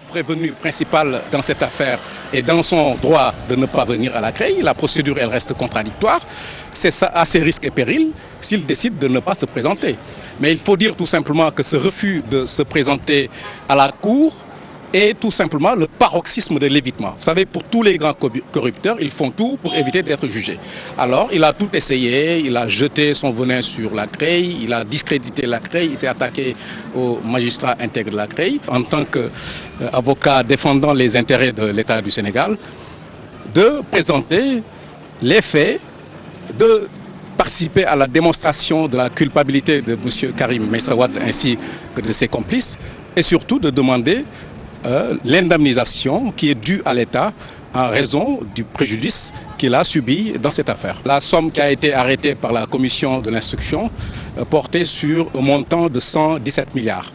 Prévenu principal dans cette affaire est dans son droit de ne pas venir à la CREI. La procédure, elle reste contradictoire. C'est ça, à ses risques et périls s'il décide de ne pas se présenter. Mais il faut dire tout simplement que ce refus de se présenter à la Cour est tout simplement le paroxysme de l'évitement. Vous savez, pour tous les grands corrupteurs, ils font tout pour éviter d'être jugés. Alors, il a tout essayé, il a jeté son venin sur la CREI, il a discrédité la CREI, il s'est attaqué aux magistrats intègres de la CREI, en tant qu'avocat défendant les intérêts de l'État du Sénégal, de présenter les faits, de participer à la démonstration de la culpabilité de M. Karim Meïssa Wade ainsi que de ses complices, et surtout de demander l'indemnisation qui est due à l'État en raison du préjudice qu'il a subi dans cette affaire. La somme qui a été arrêtée par la commission de l'instruction portait sur un montant de 117 milliards.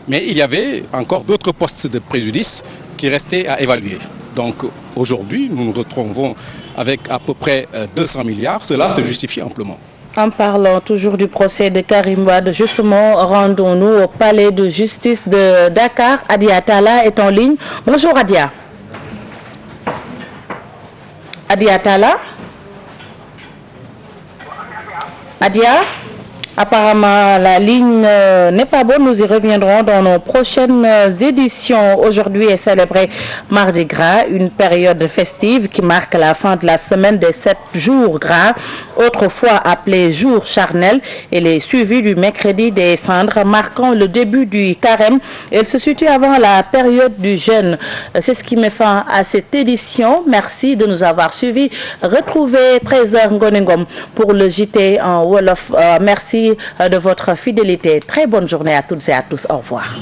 Mais il y avait encore d'autres postes de préjudice qui restaient à évaluer. Donc aujourd'hui, nous nous retrouvons avec à peu près 200 milliards. Cela se justifie amplement. En parlant toujours du procès de Karim Wade, justement, rendons-nous au palais de justice de Dakar. Adia Attala est en ligne. Bonjour Adia. Adia Attala. Adia. Apparemment, la ligne n'est pas bonne. Nous y reviendrons dans nos prochaines éditions. Aujourd'hui est célébré Mardi Gras, une période festive qui marque la fin de la semaine des 7 jours gras, autrefois appelé jour charnel. Elle est suivie du mercredi des cendres, marquant le début du carême. Elle se situe avant la période du jeûne. C'est ce qui met fin à cette édition. Merci de nous avoir suivis. Retrouvez Trésor Ngonengom pour le JT en Wolof. Merci de votre fidélité. Très bonne journée à toutes et à tous. Au revoir.